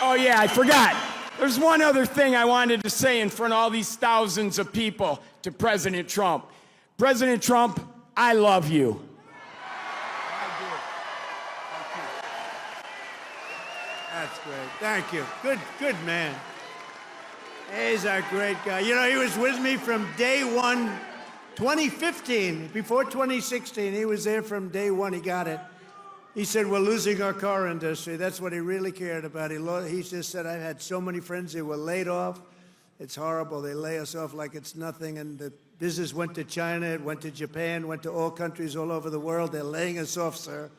Oh yeah, I forgot. There's one other thing I wanted to say in front of all these thousands of people to President Trump. President Trump, I love you. That's great. Thank you. Good man. He's a great guy. You know, he was with me from day one, 2015, before 2016. He was there from day one. He got it. He said, we're losing our car industry. That's what he really cared about. He just said, I've had so many friends who were laid off. It's horrible. They lay us off like it's nothing. And the business went to China, it went to Japan, went to all countries all over the world. They're laying us off, sir.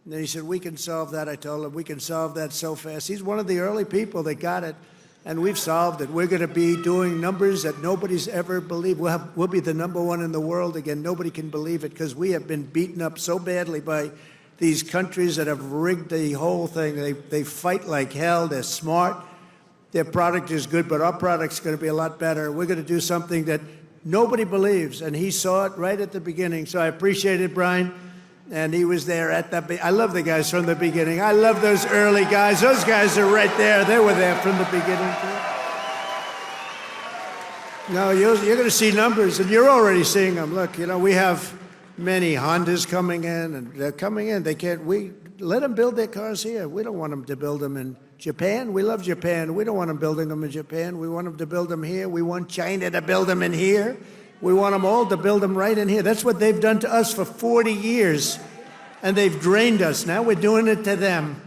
And then he said, we can solve that. I told him, we can solve that so fast. He's one of the early people that got it. And we've solved it. We're going to be doing numbers that nobody's ever believed. We'll be the #1 in the world again. Nobody can believe it because we have been beaten up so badly by these countries that have rigged the whole thing. They fight like hell. They're smart. Their product is good, but our product's going to be a lot better. We're going to do something that nobody believes, and he saw it right at the beginning. So I appreciate it, Brian. And he was there at the I love the guys from the beginning. I love those early guys. Those guys are right there. They were there from the beginning. No, you're going to see numbers, and you're already seeing them. Look, you know, we have many Hondas coming in, and they're coming in. We let them build their cars here. We don't want them to build them in Japan. We love Japan. We don't want them building them in Japan. We want them to build them here. We want China to build them in here. We want them all to build them right in here. That's what they've done to us for 40 years, and they've drained us. Now we're doing it to them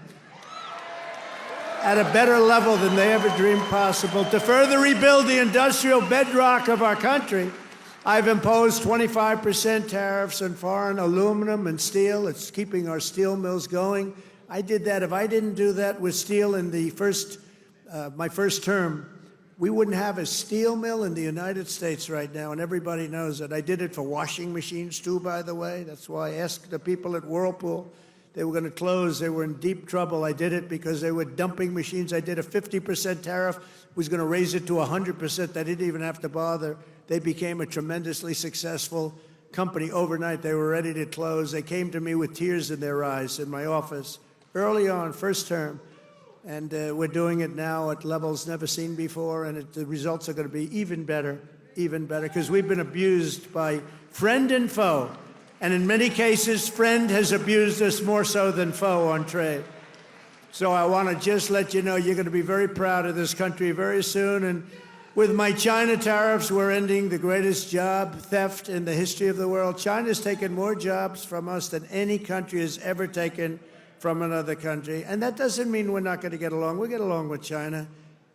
at a better level than they ever dreamed possible. To further rebuild the industrial bedrock of our country, I've imposed 25% tariffs on foreign aluminum and steel. It's keeping our steel mills going. I did that. If I didn't do that with steel in my first term, we wouldn't have a steel mill in the United States right now, and everybody knows it. I did it for washing machines, too, by the way. That's why I asked the people at Whirlpool. They were going to close. They were in deep trouble. I did it because they were dumping machines. I did a 50% tariff. Was going to raise it to 100%. They didn't even have to bother. They became a tremendously successful company overnight. They were ready to close. They came to me with tears in their eyes in my office early on, first term. And we're doing it now at levels never seen before, and the results are going to be even better, because we've been abused by friend and foe. And in many cases, friend has abused us more so than foe on trade. So I want to just let you know you're going to be very proud of this country very soon. And with my China tariffs, we're ending the greatest job theft in the history of the world. China's taken more jobs from us than any country has ever taken from another country. And that doesn't mean we're not going to get along. We get along with China.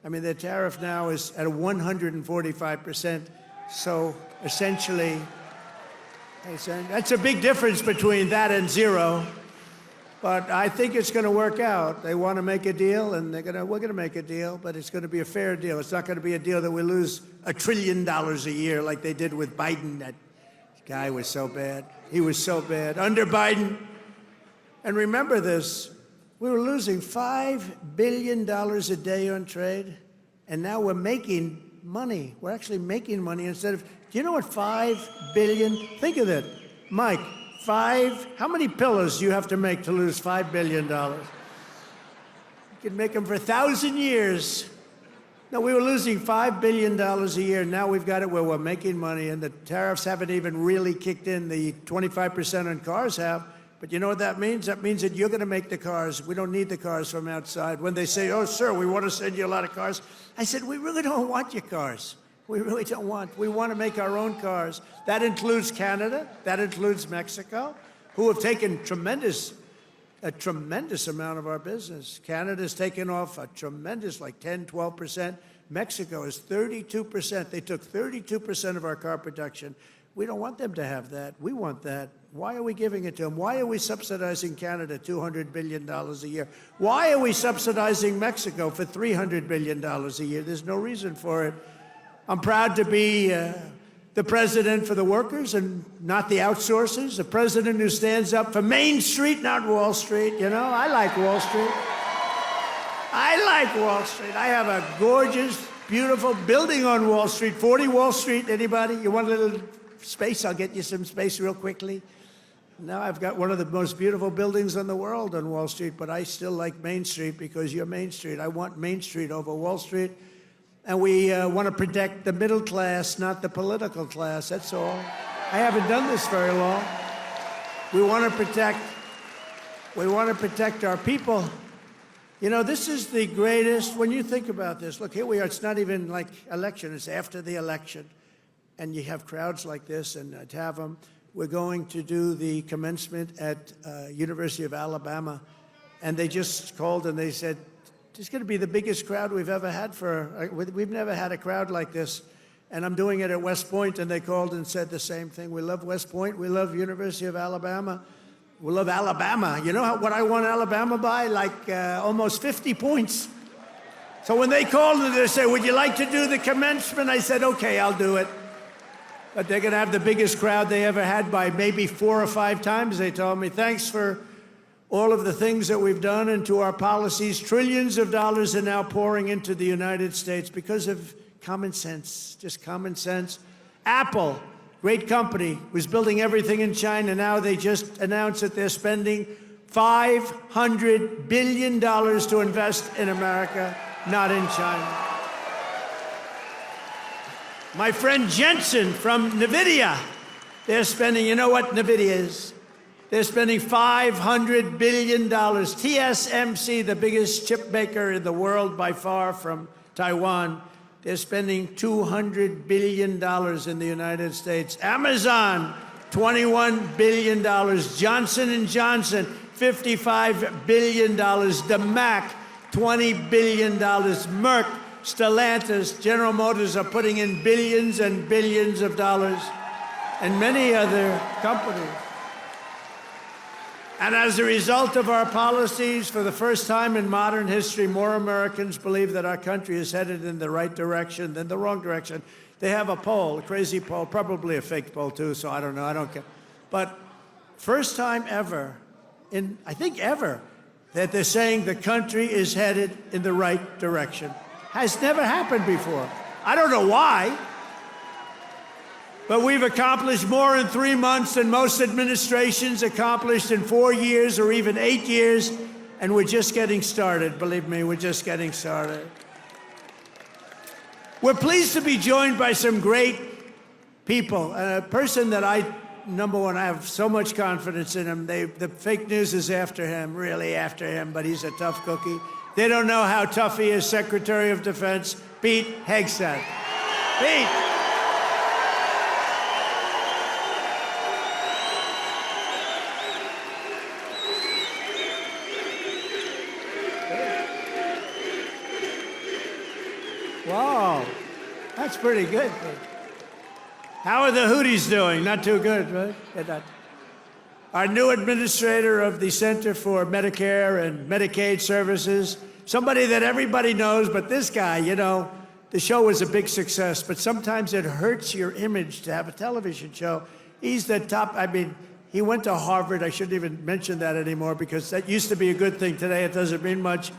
I mean, their tariff now is at 145%. So essentially, that's a big difference between that and zero. But I think it's going to work out. They want to make a deal, and we're going to make a deal, but it's going to be a fair deal. It's not going to be a deal that we lose $1 trillion a year like they did with Biden. That guy was so bad. He was so bad. Under Biden, and remember this, we were losing $5 billion a day on trade, and now we're making money. We're actually making money instead of, do you know what 5 billion? Think of that. Mike, how many pillows do you have to make to lose $5 billion? You can make them for 1,000 years. No, we were losing $5 billion a year. Now we've got it where we're making money, and the tariffs haven't even really kicked in. The 25% on cars have. But you know what that means? That means that you're going to make the cars. We don't need the cars from outside. When they say, oh, sir, we want to send you a lot of cars, I said, we really don't want your cars. We really don't want. We want to make our own cars. That includes Canada. That includes Mexico, who have taken a tremendous amount of our business. Canada's taken off a tremendous, like 10, 12%. Mexico is 32%. They took 32% of our car production. We don't want them to have that. We want that. Why are we giving it to them? Why are we subsidizing Canada $200 billion a year? Why are we subsidizing Mexico for $300 billion a year? There's no reason for it. I'm proud to be the president for the workers and not the outsourcers, the president who stands up for Main Street, not Wall Street. You know, I like Wall Street. I like Wall Street. I have a gorgeous, beautiful building on Wall Street, 40 Wall Street. Anybody? You want a little space? I'll get you some space real quickly. Now I've got one of the most beautiful buildings in the world on Wall Street, but I still like Main Street because you're Main Street. I want Main Street over Wall Street. And we want to protect the middle class, not the political class. That's all. I haven't done this very long. We want to protect our people. You know, this is the greatest, when you think about this, look, here we are. It's not even like election. It's after the election. And you have crowds like this, and to have them. We're going to do the commencement at University of Alabama. And they just called and they said, it's going to be the biggest crowd we've ever had we've never had a crowd like this. And I'm doing it at West Point, and they called and said the same thing. We love West Point. We love University of Alabama. We love Alabama. You know what I won Alabama by? Like almost 50 points. So when they called and they said, would you like to do the commencement? I said, okay, I'll do it. But they're going to have the biggest crowd they ever had by maybe 4 or 5 times, they told me. Thanks for all of the things that we've done and to our policies. Trillions of dollars are now pouring into the United States because of common sense, just common sense. Apple, great company, was building everything in China. Now they just announced that they're spending $500 billion to invest in America, not in China. My friend Jensen from NVIDIA. They're spending, you know what NVIDIA is? They're spending $500 billion. TSMC, the biggest chip maker in the world by far from Taiwan, they're spending $200 billion in the United States. Amazon, $21 billion. Johnson & Johnson, $55 billion. The Mac, $20 billion. Merck, Stellantis, General Motors are putting in billions and billions of dollars, and many other companies. And as a result of our policies, for the first time in modern history, more Americans believe that our country is headed in the right direction than the wrong direction. They have a poll, a crazy poll, probably a fake poll too, so I don't know, I don't care. But first time ever, I think ever, that they're saying the country is headed in the right direction. Has never happened before. I don't know why. But we've accomplished more in 3 months than most administrations accomplished in 4 years or even 8 years, and we're just getting started. Believe me, we're just getting started. We're pleased to be joined by some great people. A person that number one, I have so much confidence in him. The fake news is after him, really after him, but he's a tough cookie. They don't know how tough he is, Secretary of Defense, Pete Hegseth. Pete. Wow, that's pretty good. How are the Houthis doing? Not too good, right? Our new administrator of the Center for Medicare and Medicaid Services, somebody that everybody knows, but this guy, you know, the show was a big success, but sometimes it hurts your image to have a television show. He's the top, he went to Harvard. I shouldn't even mention that anymore because that used to be a good thing. Today it doesn't mean much.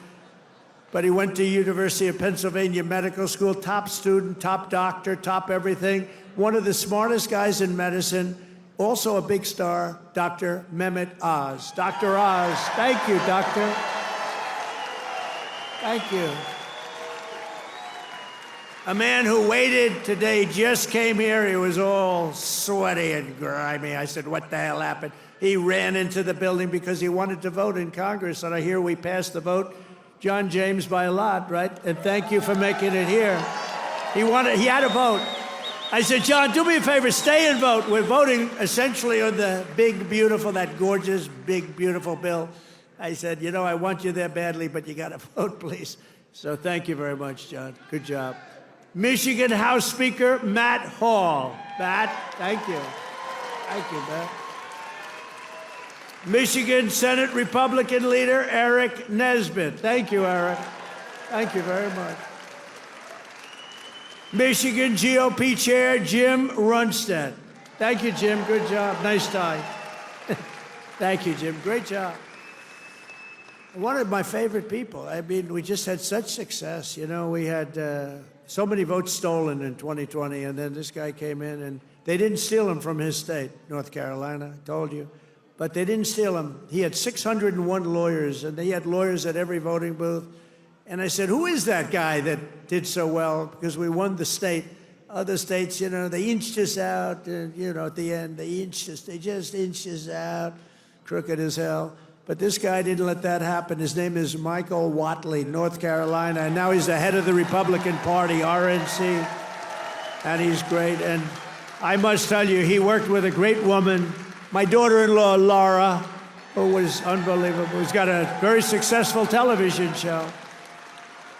But he went to University of Pennsylvania Medical School, top student, top doctor, top everything. One of the smartest guys in medicine, also a big star, Dr. Mehmet Oz. Dr. Oz, thank you, doctor. Thank you. A man who waited today just came here. He was all sweaty and grimy. I said, what the hell happened? He ran into the building because he wanted to vote in Congress, and I hear we passed the vote. John James by a lot, right? And thank you for making it here. He had a vote. I said, John, do me a favor, stay and vote. We're voting essentially on the big, beautiful, that gorgeous, big, beautiful bill. I said, you know, I want you there badly, but you got to vote, please. So thank you very much, John. Good job. Michigan House Speaker Matt Hall. Matt, thank you. Thank you, Matt. Michigan Senate Republican leader Eric Nesbitt. Thank you, Eric. Thank you very much. Michigan GOP Chair Jim Runstead. Thank you, Jim. Good job. Nice tie. Thank you, Jim. Great job. One of my favorite people. I mean, we just had such success. You know, we had so many votes stolen in 2020, and then this guy came in, and they didn't steal them from his state, North Carolina, I told you. But they didn't steal him. He had 601 lawyers, and he had lawyers at every voting booth. And I said, who is that guy that did so well? Because we won the state. Other states, you know, they inched us out, and, you know, at the end, they just inched us out, crooked as hell. But this guy didn't let that happen. His name is Michael Whatley, North Carolina, and now he's the head of the Republican Party, RNC, and he's great. And I must tell you, he worked with a great woman, my daughter-in-law, Laura, who was unbelievable, who's got a very successful television show.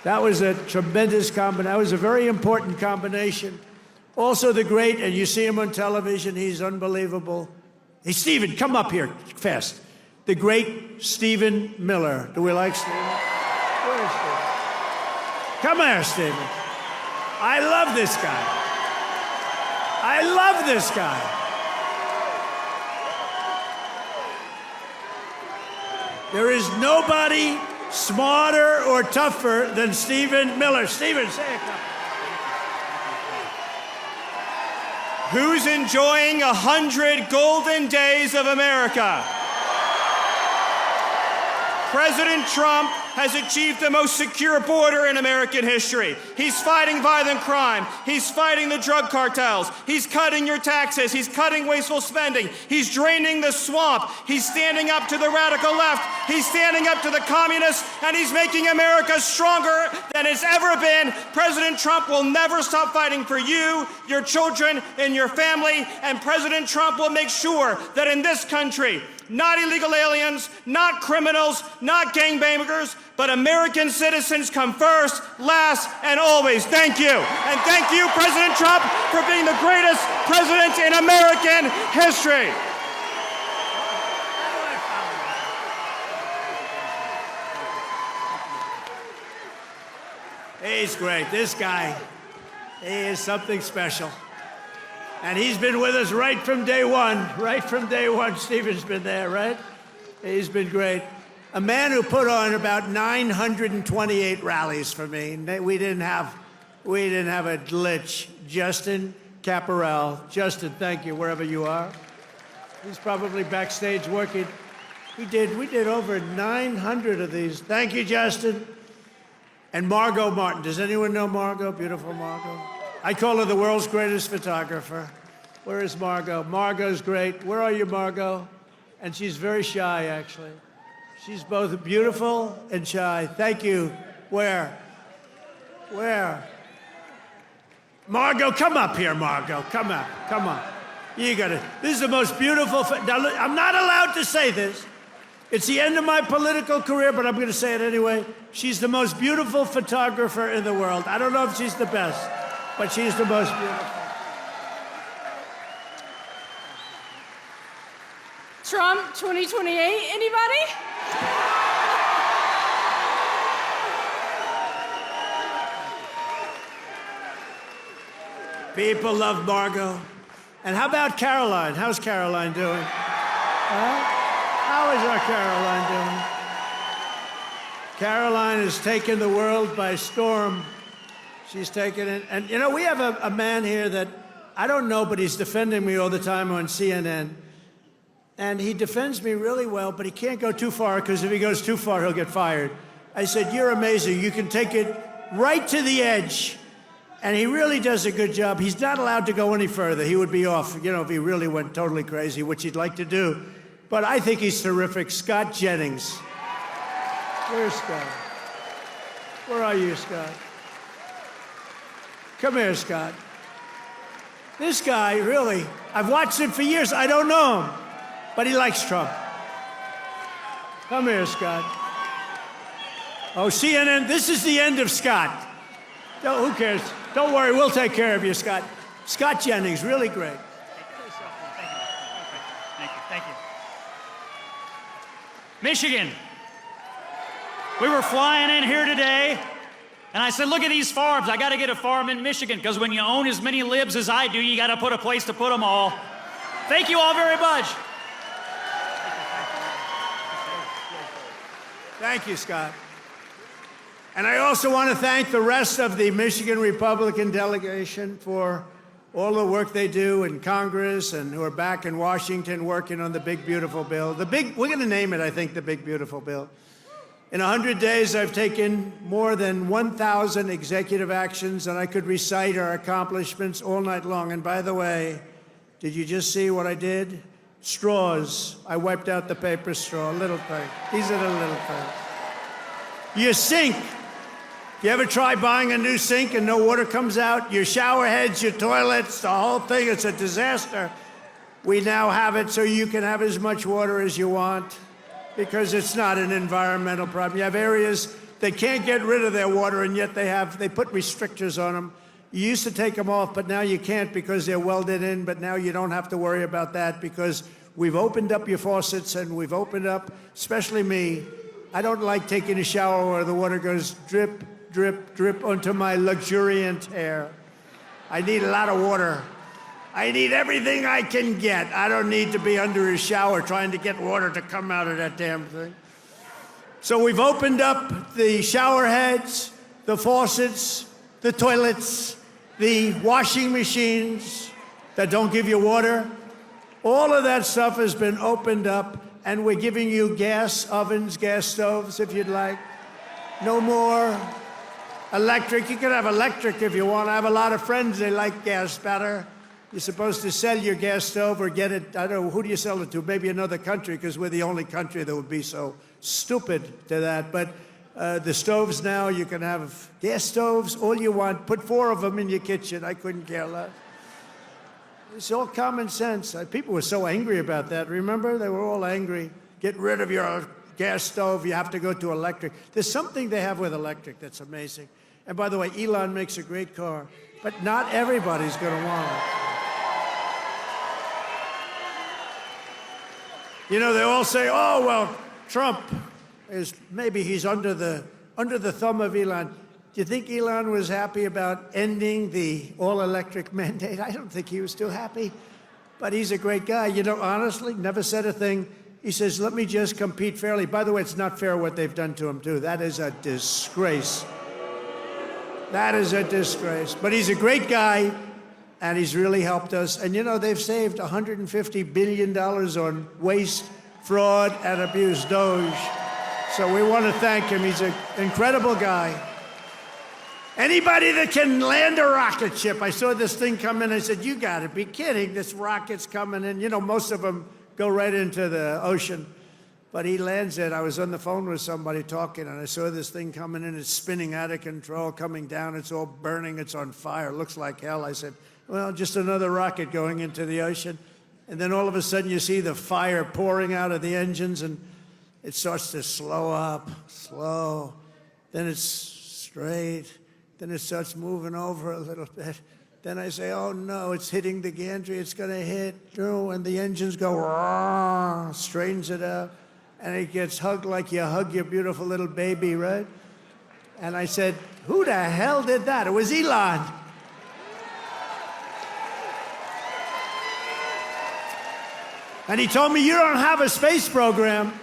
That was a tremendous combination. That was a very important combination. Also the great, and you see him on television, he's unbelievable. Hey, Stephen, come up here fast. The great Stephen Miller. Do we like Stephen? Where is Stephen? Come here, Stephen. I love this guy. I love this guy. There is nobody smarter or tougher than Stephen Miller. Stephen, say a couple. Who's enjoying 100 golden days of America? President Trump has achieved the most secure border in American history. He's fighting violent crime. He's fighting the drug cartels. He's cutting your taxes. He's cutting wasteful spending. He's draining the swamp. He's standing up to the radical left. He's standing up to the communists, and he's making America stronger than it's ever been. President Trump will never stop fighting for you, your children, and your family, and President Trump will make sure that in this country, not illegal aliens, not criminals, not gangbangers, but American citizens come first, last, and always. Thank you. And thank you, President Trump, for being the greatest president in American history. He's great. This guy, he is something special. And he's been with us right from day one. Right from day one, Stephen's been there, right? He's been great. A man who put on about 928 rallies for me. We didn't have a glitch. Justin Caparel. Justin, thank you, wherever you are. He's probably backstage working. We did over 900 of these. Thank you, Justin. And Margot Martin. Does anyone know Margot? Beautiful Margot. I call her the world's greatest photographer. Where is Margot? Margot's great. Where are you, Margot? And she's very shy, actually. She's both beautiful and shy. Thank you. Where? Where? Margot, come up here, Margot. Come up. Come on. You got it. This is the most beautiful. Now, look, I'm not allowed to say this. It's the end of my political career, but I'm going to say it anyway. She's the most beautiful photographer in the world. I don't know if she's the best, but she's the most beautiful. Trump 2028, anybody? People love Margot. And how about Caroline? How's Caroline doing? How is our Caroline doing? Caroline has taken the world by storm. She's taken it. And, you know, we have a man here that I don't know, but he's defending me all the time on CNN. And he defends me really well, but he can't go too far, because if he goes too far, he'll get fired. I said, you're amazing. You can take it right to the edge. And he really does a good job. He's not allowed to go any further. He would be off, you know, if he really went totally crazy, which he'd like to do. But I think he's terrific. Scott Jennings. Where's Scott? Where are you, Scott? Come here, Scott. This guy, really, I've watched him for years. I don't know him, but he likes Trump. Come here, Scott. Oh, CNN, this is the end of Scott. No, who cares? Don't worry, we'll take care of you, Scott. Scott Jennings, really great. Thank you. Michigan. We were flying in here today, and I said, look at these farms. I got to get a farm in Michigan, because when you own as many libs as I do, you got to put a place to put them all. Thank you all very much. Thank you, Scott. And I also want to thank the rest of the Michigan Republican delegation for all the work they do in Congress, and who are back in Washington working on the big, beautiful bill. We're going to name it, I think, the big, beautiful bill. In 100 days, I've taken more than 1,000 executive actions, and I could recite our accomplishments all night long. And by the way, did you just see what I did? Straws. I wiped out the paper straw, little thing. These are the little things. Your sink. You ever try buying a new sink and no water comes out? Your shower heads, your toilets, the whole thing, it's a disaster. We now have it so you can have as much water as you want, because it's not an environmental problem. You have areas that can't get rid of their water, and yet they put restrictors on them. You used to take them off, but now you can't because they're welded in, but now you don't have to worry about that, because we've opened up your faucets, and we've opened up, especially me. I don't like taking a shower where the water goes drip, drip, drip onto my luxuriant hair. I need a lot of water. I need everything I can get. I don't need to be under a shower trying to get water to come out of that damn thing. So we've opened up the shower heads, the faucets, the toilets, the washing machines that don't give you water. All of that stuff has been opened up, and we're giving you gas ovens, gas stoves, if you'd like. No more electric. You can have electric if you want. I have a lot of friends, they like gas better. You're supposed to sell your gas stove or get it, I don't know, who do you sell it to? Maybe another country, because we're the only country that would be so stupid to that. But the stoves now, you can have gas stoves, all you want. Put 4 of them in your kitchen. I couldn't care less. It's all common sense. People were so angry about that. Remember? They were all angry. Get rid of your gas stove. You have to go to electric. There's something they have with electric that's amazing. And by the way, Elon makes a great car, but not everybody's going to want it. You know, they all say, oh, well, Trump is, maybe he's under the thumb of Elon. Do you think Elon was happy about ending the all-electric mandate? I don't think he was too happy, but he's a great guy. You know, honestly, never said a thing. He says, let me just compete fairly. By the way, it's not fair what they've done to him, too. That is a disgrace. That is a disgrace. But he's a great guy, and he's really helped us. And, you know, they've saved $150 billion on waste, fraud, and abuse, Doge. So we want to thank him. He's an incredible guy. Anybody that can land a rocket ship. I saw this thing come in. I said, you got to be kidding. This rocket's coming in. You know, most of them go right into the ocean. But he lands it. I was on the phone with somebody talking, and I saw this thing coming in. It's spinning out of control, coming down. It's all burning. It's on fire. It looks like hell. I said, well, just another rocket going into the ocean. And then all of a sudden you see the fire pouring out of the engines, and it starts to slow up, slow. Then it's straight. Then it starts moving over a little bit. Then I say, oh, no, it's hitting the gantry. It's going to hit. And the engines go, rah, straightens it out. And it gets hugged like you hug your beautiful little baby, right? And I said, who the hell did that? It was Elon. And he told me, you don't have a space program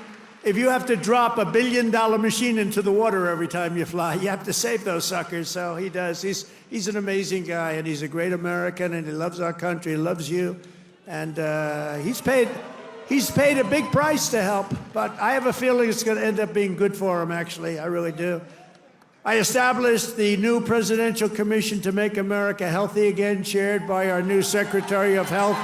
if you have to drop $1 billion machine into the water every time you fly. You have to save those suckers. So he does. He's an amazing guy, and he's a great American, and he loves our country. He loves you. And he's paid a big price to help. But I have a feeling it's going to end up being good for him, actually. I really do. I established the new Presidential Commission to Make America Healthy Again, chaired by our new Secretary of Health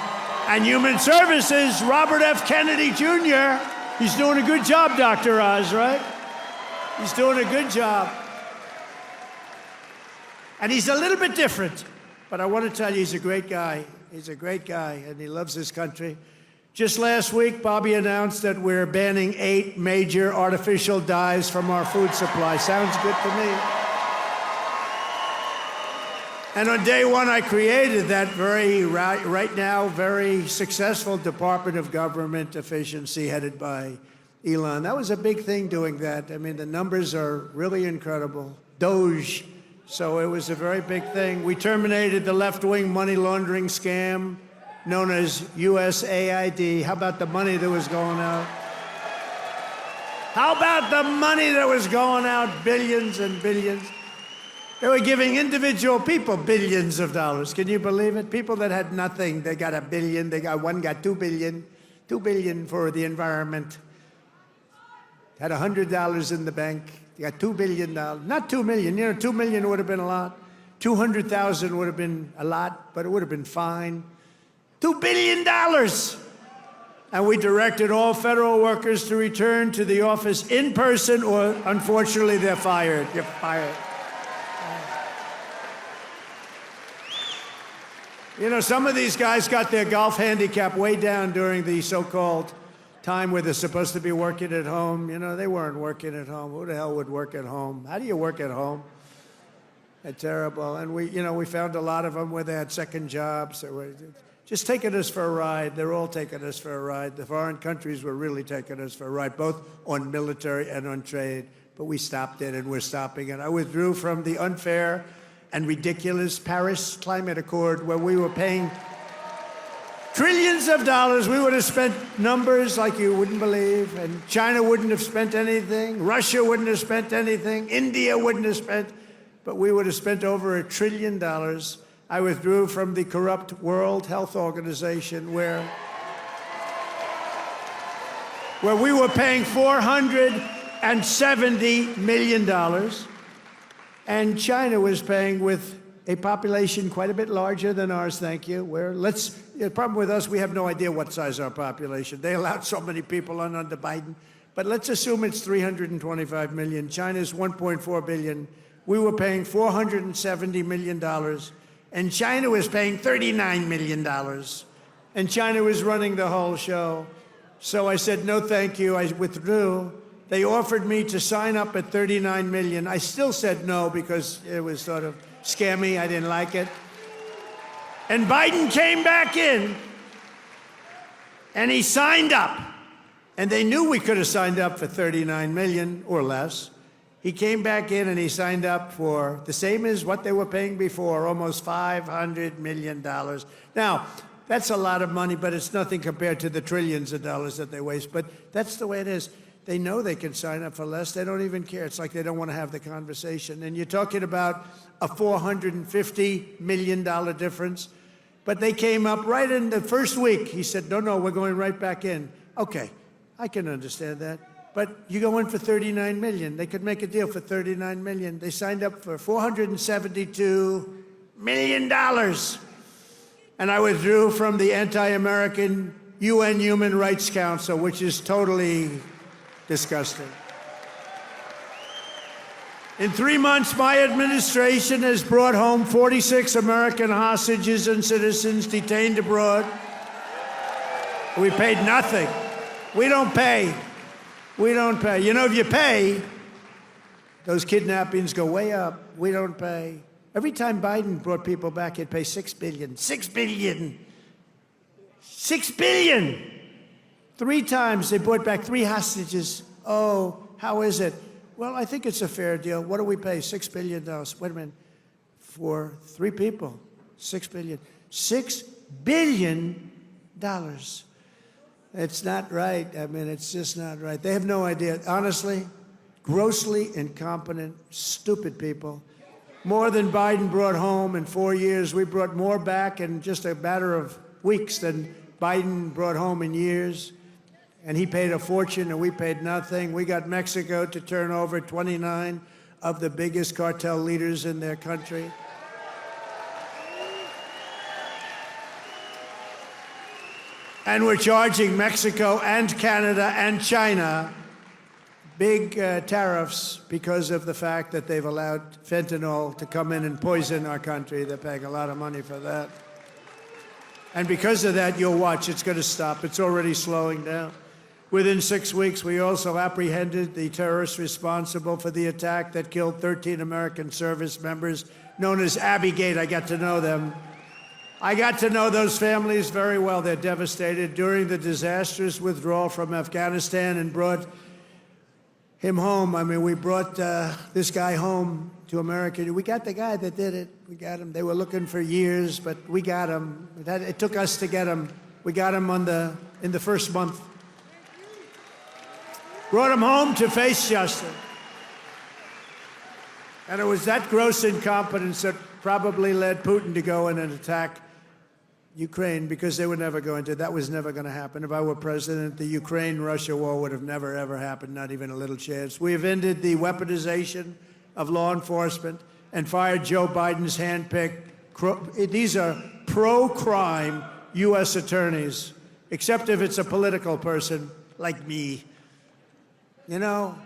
and Human Services, Robert F. Kennedy Jr. He's doing a good job, Dr. Oz, right? He's doing a good job. And he's a little bit different, but I want to tell you, he's a great guy. He's a great guy, and he loves his country. Just last week, Bobby announced that we're banning 8 major artificial dyes from our food supply. Sounds good to me. And on day one, I created that right now, very successful Department of Government Efficiency headed by Elon. That was a big thing doing that. I mean, the numbers are really incredible. Doge. So it was a very big thing. We terminated the left-wing money laundering scam known as USAID. How about the money that was going out? How about the money that was going out? Billions and billions. They were giving individual people billions of dollars. Can you believe it? People that had nothing, they got $1 billion. One got $2 billion. $2 billion for the environment. Had $100 in the bank. They got $2 billion. Not $2 million. You know, $2 million would have been a lot. 200,000 would have been a lot, but it would have been fine. $2 billion. And we directed all federal workers to return to the office in person, or unfortunately, they're fired. You're fired. You know, some of these guys got their golf handicap way down during the so-called time where they're supposed to be working at home. You know, they weren't working at home. Who the hell would work at home? How do you work at home? They're terrible. And we found a lot of them where they had second jobs. They were just taking us for a ride. They're all taking us for a ride. The foreign countries were really taking us for a ride, both on military and on trade. But we stopped it, and we're stopping it. I withdrew from the unfair and ridiculous Paris Climate Accord, where we were paying trillions of dollars. We would have spent numbers like you wouldn't believe, and China wouldn't have spent anything, Russia wouldn't have spent anything, India wouldn't have spent, but we would have spent over $1 trillion. I withdrew from the corrupt World Health Organization, where we were paying $400 $470 million. And China was paying with a population quite a bit larger than ours, thank you. The problem with us, we have no idea what size our population. They allowed so many people on under Biden. But let's assume it's 325 million. China's 1.4 billion. We were paying $470 million. And China was paying $39 million. And China was running the whole show. So I said, no, thank you. I withdrew. They offered me to sign up at $39 million. I still said no because it was sort of scammy. I didn't like it. And Biden came back in, and he signed up. And they knew we could have signed up for $39 million or less. He came back in and he signed up for the same as what they were paying before, almost $500 million. Now, that's a lot of money, but it's nothing compared to the trillions of dollars that they waste. But that's the way it is. They know they can sign up for less. They don't even care. It's like they don't want to have the conversation. And you're talking about a $450 million difference. But they came up right in the first week. He said, no, we're going right back in. Okay, I can understand that. But you go in for $39 million. They could make a deal for $39 million. They signed up for $472 million. And I withdrew from the anti-American UN Human Rights Council, which is totally disgusting. In 3 months, my administration has brought home 46 American hostages and citizens detained abroad. We paid nothing. We don't pay. We don't pay. You know, if you pay, those kidnappings go way up. We don't pay. Every time Biden brought people back, he'd pay $6 billion. $6 billion. $6 billion. 3 times they brought back 3 hostages. Oh, how is it? Well, I think it's a fair deal. What do we pay? $6 billion. Wait a minute. For 3 people, $6 billion. $6 billion. It's not right. I mean, it's just not right. They have no idea. Honestly, grossly incompetent, stupid people. More than Biden brought home in 4 years. We brought more back in just a matter of weeks than Biden brought home in years. And he paid a fortune and we paid nothing. We got Mexico to turn over 29 of the biggest cartel leaders in their country. And we're charging Mexico and Canada and China big tariffs because of the fact that they've allowed fentanyl to come in and poison our country. They're paying a lot of money for that. And because of that, you'll watch, it's going to stop. It's already slowing down. Within 6 weeks, we also apprehended the terrorists responsible for the attack that killed 13 American service members, known as Abbey-gate. I got to know them. I got to know those families very well. They're devastated during the disastrous withdrawal from Afghanistan and brought him home. I mean, we brought this guy home to America. We got the guy that did it. We got him. They were looking for years, but we got him. It took us to get him. We got him in the first month. Brought him home to face justice. And it was that gross incompetence that probably led Putin to go in and attack Ukraine, because they were never going to. That was never going to happen. If I were president, the Ukraine-Russia war would have never, ever happened, not even a little chance. We have ended the weaponization of law enforcement and fired Joe Biden's handpicked. These are pro-crime U.S. attorneys, except if it's a political person like me. You know,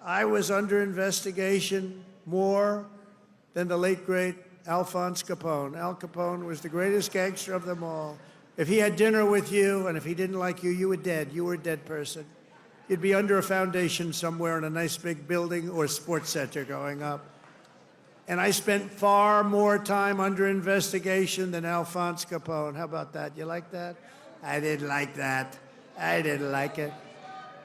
I was under investigation more than the late, great Alphonse Capone. Al Capone was the greatest gangster of them all. If he had dinner with you, and if he didn't like you, you were dead. You were a dead person. You'd be under a foundation somewhere in a nice big building or sports center going up. And I spent far more time under investigation than Alphonse Capone. How about that? You like that? I didn't like that. I didn't like it.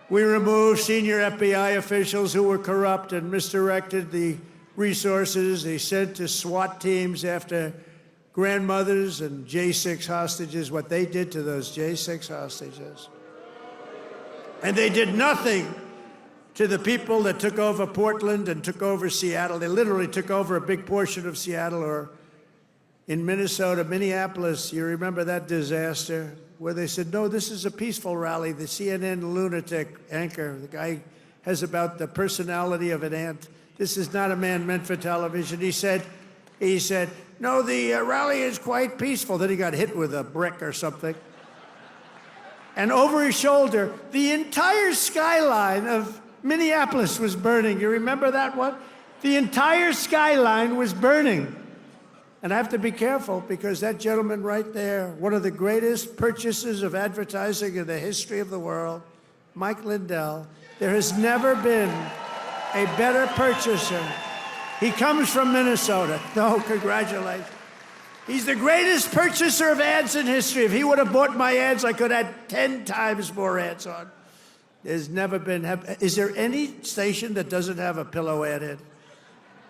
We removed senior FBI officials who were corrupt and misdirected the resources they sent to SWAT teams after grandmothers and J6 hostages, what they did to those J6 hostages. And they did nothing to the people that took over Portland and took over Seattle. They literally took over a big portion of Seattle, or in Minnesota, Minneapolis. You remember that disaster where they said, no, this is a peaceful rally. The CNN lunatic anchor, the guy has about the personality of an ant. This is not a man meant for television. He said, no, the rally is quite peaceful. Then he got hit with a brick or something. And over his shoulder, the entire skyline of Minneapolis was burning. You remember that one? The entire skyline was burning. And I have to be careful because that gentleman right there, one of the greatest purchasers of advertising in the history of the world, Mike Lindell, there has never been a better purchaser. He comes from Minnesota. No, congratulations. He's the greatest purchaser of ads in history. If he would have bought my ads, I could have had 10 times more ads on. There's never been, is there any station that doesn't have a pillow ad in?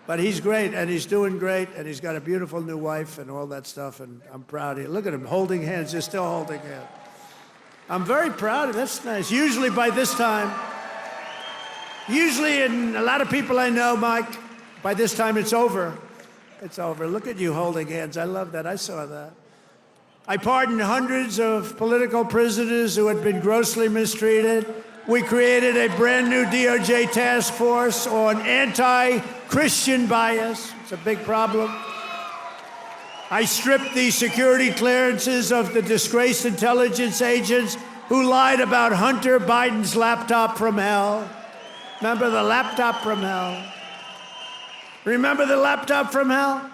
But he's great, and he's doing great, and he's got a beautiful new wife and all that stuff, and I'm proud of you. Look at him holding hands. They're still holding hands. I'm very proud of him. That's nice. Usually by this time, and a lot of people I know, Mike, by this time it's over. It's over. Look at you holding hands. I love that. I saw that. I pardoned hundreds of political prisoners who had been grossly mistreated. We created a brand new DOJ task force on anti-Christian bias. It's a big problem. I stripped the security clearances of the disgraced intelligence agents who lied about Hunter Biden's laptop from hell. Remember the laptop from hell? Remember the laptop from hell?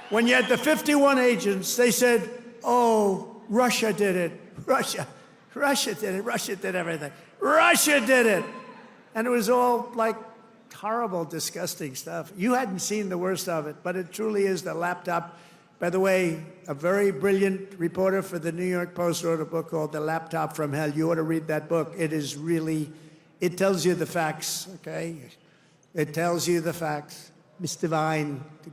When you had the 51 agents, they said, oh, Russia did it. Russia did it. Russia did everything. Russia did it. And it was all like horrible, disgusting stuff. You hadn't seen the worst of it, but it truly is the laptop. By the way, a very brilliant reporter for the New York Post wrote a book called The Laptop from Hell. You ought to read that book. It is really, it tells you the facts, okay? It tells you the facts. Miss Devine, the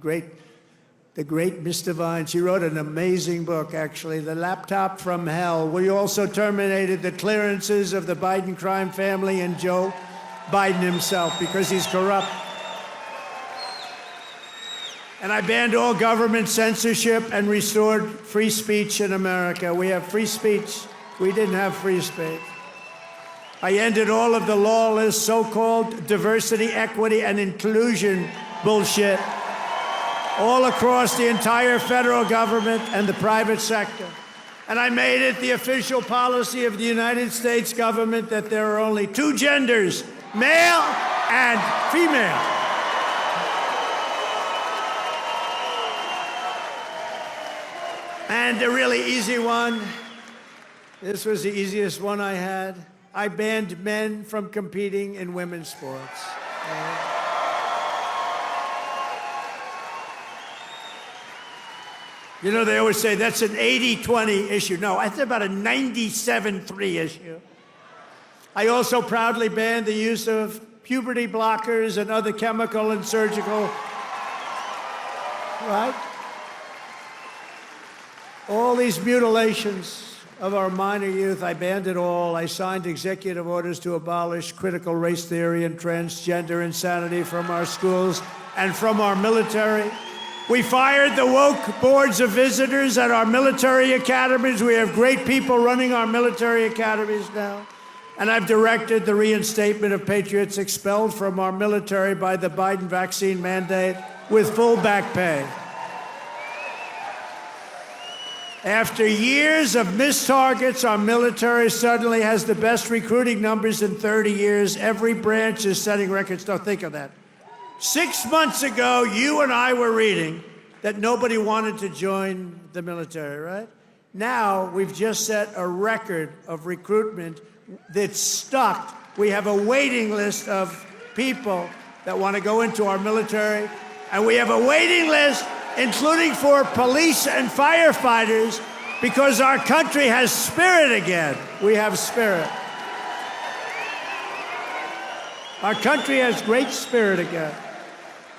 great Miss Devine, she wrote an amazing book, actually, The Laptop from Hell. We also terminated the clearances of the Biden crime family and Joe Biden himself because he's corrupt. And I banned all government censorship and restored free speech in America. We have free speech. We didn't have free speech. I ended all of the lawless so-called diversity, equity, and inclusion bullshit all across the entire federal government and the private sector. And I made it the official policy of the United States government that there are only two genders, male and female. And a really easy one, this was the easiest one I had. I banned men from competing in women's sports. You know, they always say that's an 80-20 issue. No, it's about a 97-3 issue. I also proudly banned the use of puberty blockers and other chemical and surgical, right? All these mutilations of our minor youth, I banned it all. I signed executive orders to abolish critical race theory and transgender insanity from our schools and from our military. We fired the woke boards of visitors at our military academies. We have great people running our military academies now. And I've directed the reinstatement of patriots expelled from our military by the Biden vaccine mandate with full back pay. After years of missed targets, our military suddenly has the best recruiting numbers in 30 years. Every branch is setting records. Don't think of that. 6 months ago, you and I were reading that nobody wanted to join the military, right? Now, we've just set a record of recruitment that's stuck. We have a waiting list of people that want to go into our military, and we have a waiting list including for police and firefighters, because our country has spirit again. We have spirit. Our country has great spirit again.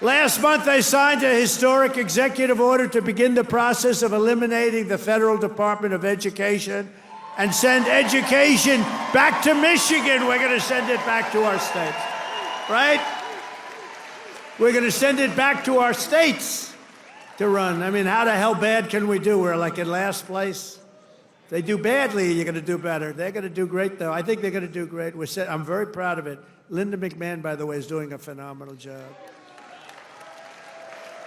Last month, I signed a historic executive order to begin the process of eliminating the Federal Department of Education and send education back to Michigan. We're going to send it back to our states, right? We're going to send it back to our states to run. I mean, how the hell bad can we do? We're like in last place. If they do badly, you're going to do better. They're going to do great, though. I think they're going to do great. I'm very proud of it. Linda McMahon, by the way, is doing a phenomenal job.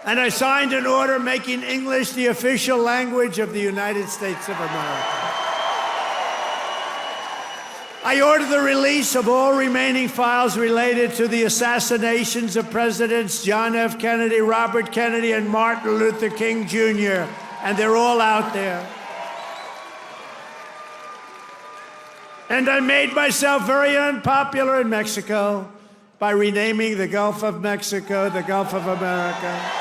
And I signed an order making English the official language of the United States of America. I ordered the release of all remaining files related to the assassinations of Presidents John F. Kennedy, Robert Kennedy, and Martin Luther King Jr., and they're all out there. And I made myself very unpopular in Mexico by renaming the Gulf of Mexico the Gulf of America.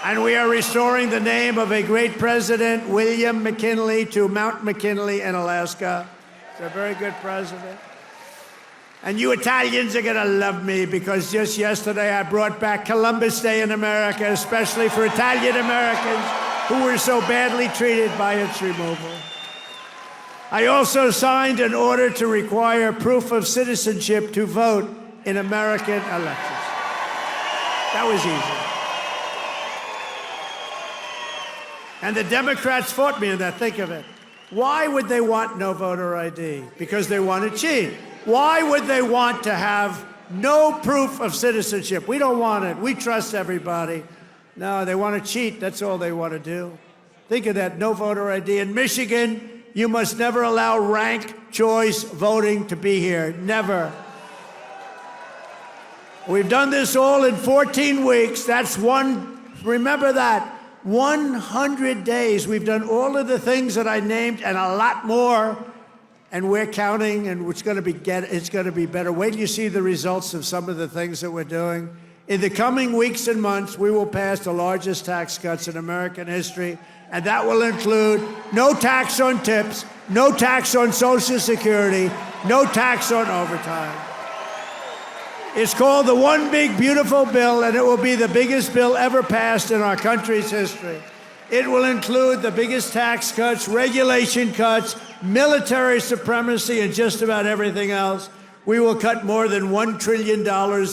And we are restoring the name of a great president, William McKinley, to Mount McKinley in Alaska. He's a very good president. And you Italians are going to love me because just yesterday I brought back Columbus Day in America, especially for Italian Americans who were so badly treated by its removal. I also signed an order to require proof of citizenship to vote in American elections. That was easy. And the Democrats fought me on that. Think of it. Why would they want no voter ID? Because they want to cheat. Why would they want to have no proof of citizenship? We don't want it. We trust everybody. No, they want to cheat. That's all they want to do. Think of that, no voter ID. In Michigan, you must never allow ranked choice voting to be here. Never. We've done this all in 14 weeks. That's remember that. 100 days. We've done all of the things that I named and a lot more. And we're counting, and it's going to be better. Wait till you see the results of some of the things that we're doing. In the coming weeks and months, we will pass the largest tax cuts in American history, and that will include no tax on tips, no tax on Social Security, no tax on overtime. It's called the One Big Beautiful Bill, and it will be the biggest bill ever passed in our country's history. It will include the biggest tax cuts, regulation cuts, military supremacy, and just about everything else. We will cut more than $1 trillion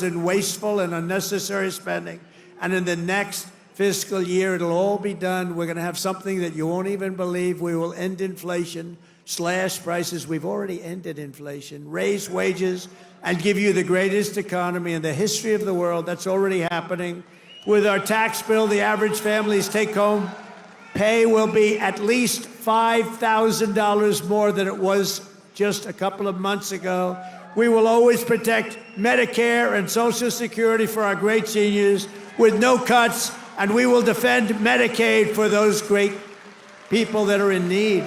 in wasteful and unnecessary spending. And in the next fiscal year, it'll all be done. We're going to have something that you won't even believe. We will end inflation, slash prices. We've already ended inflation, raise wages, and give you the greatest economy in the history of the world. That's already happening. With our tax bill, the average family's take-home pay will be at least $5,000 more than it was just a couple of months ago. We will always protect Medicare and Social Security for our great seniors with no cuts, and we will defend Medicaid for those great people that are in need.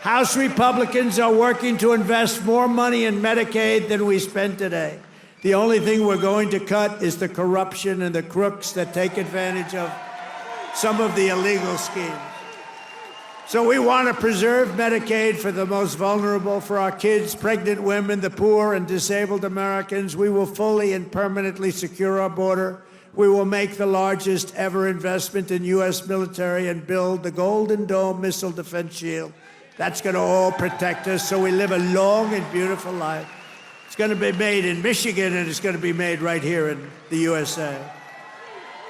House Republicans are working to invest more money in Medicaid than we spend today. The only thing we're going to cut is the corruption and the crooks that take advantage of some of the illegal schemes. So we want to preserve Medicaid for the most vulnerable, for our kids, pregnant women, the poor, and disabled Americans. We will fully and permanently secure our border. We will make the largest ever investment in U.S. military and build the Golden Dome missile defense shield. That's going to all protect us so we live a long and beautiful life. It's going to be made in Michigan, and it's going to be made right here in the USA.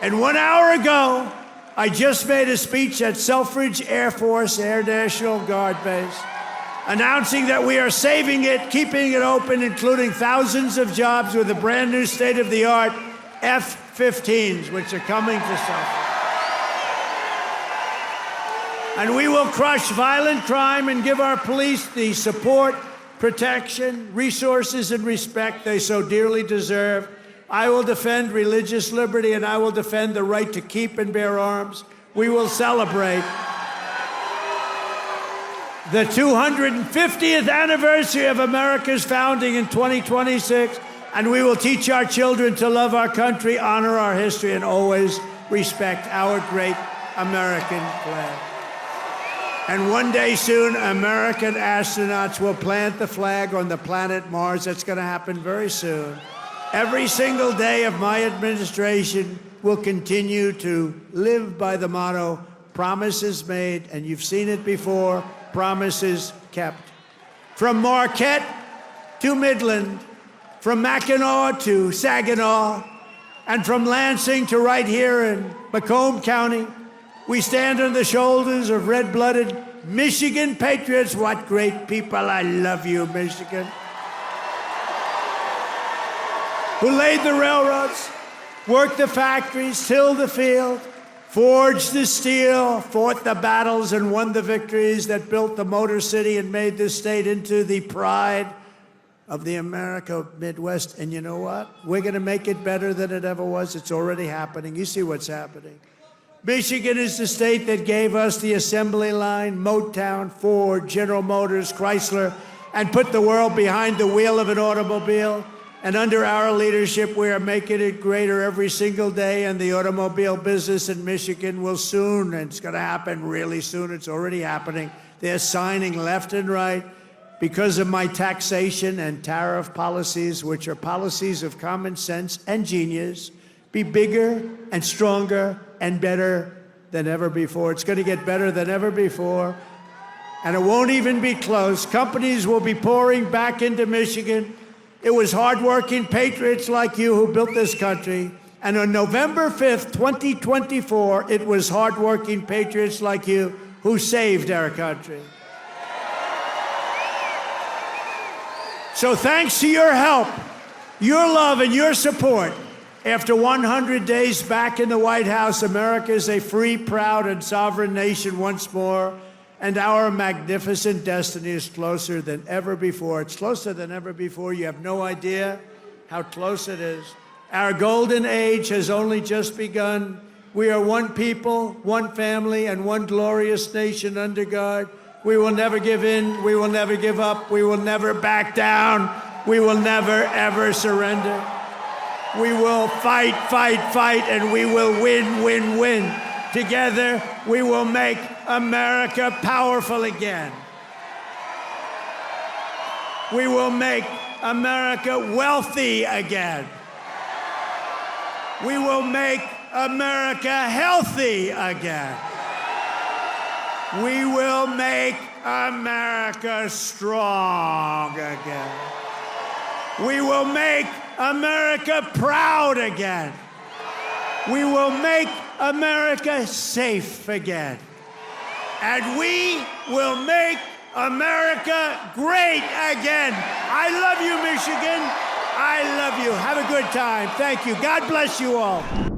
And 1 hour ago, I just made a speech at Selfridge Air Force Air National Guard Base, announcing that we are saving it, keeping it open, including thousands of jobs with the brand new state-of-the-art F-15s, which are coming to Selfridge. And we will crush violent crime and give our police the support, protection, resources, and respect they so dearly deserve. I will defend religious liberty, and I will defend the right to keep and bear arms. We will celebrate the 250th anniversary of America's founding in 2026, and we will teach our children to love our country, honor our history, and always respect our great American flag. And one day soon, American astronauts will plant the flag on the planet Mars. That's going to happen very soon. Every single day of my administration will continue to live by the motto, promises made, and you've seen it before, promises kept. From Marquette to Midland, from Mackinac to Saginaw, and from Lansing to right here in Macomb County, we stand on the shoulders of red-blooded Michigan patriots. What great people. I love you, Michigan. who laid the railroads, worked the factories, tilled the field, forged the steel, fought the battles and won the victories that built the Motor City and made this state into the pride of the America Midwest. And you know what? We're going to make it better than it ever was. It's already happening. You see what's happening. Michigan is the state that gave us the assembly line, Motown, Ford, General Motors, Chrysler, and put the world behind the wheel of an automobile. And under our leadership, we are making it greater every single day. And the automobile business in Michigan will soon, and it's going to happen really soon. It's already happening. They're signing left and right because of my taxation and tariff policies, which are policies of common sense and genius, be bigger and stronger and better than ever before. It's going to get better than ever before. And it won't even be close. Companies will be pouring back into Michigan. It was hardworking patriots like you who built this country. And on November 5th, 2024, it was hardworking patriots like you who saved our country. So thanks to your help, your love, and your support, after 100 days back in the White House, America is a free, proud, and sovereign nation once more. And our magnificent destiny is closer than ever before. It's closer than ever before. You have no idea how close it is. Our golden age has only just begun. We are one people, one family, and one glorious nation under God. We will never give in. We will never give up. We will never back down. We will never, ever surrender. We will fight, fight, fight, and we will win, win, win. Together, we will make America powerful again. We will make America wealthy again. We will make America healthy again. We will make America strong again. We will make America proud again. We will make America safe again. And we will make America great again. I love you, Michigan. I love you. Have a good time. Thank you. God bless you all.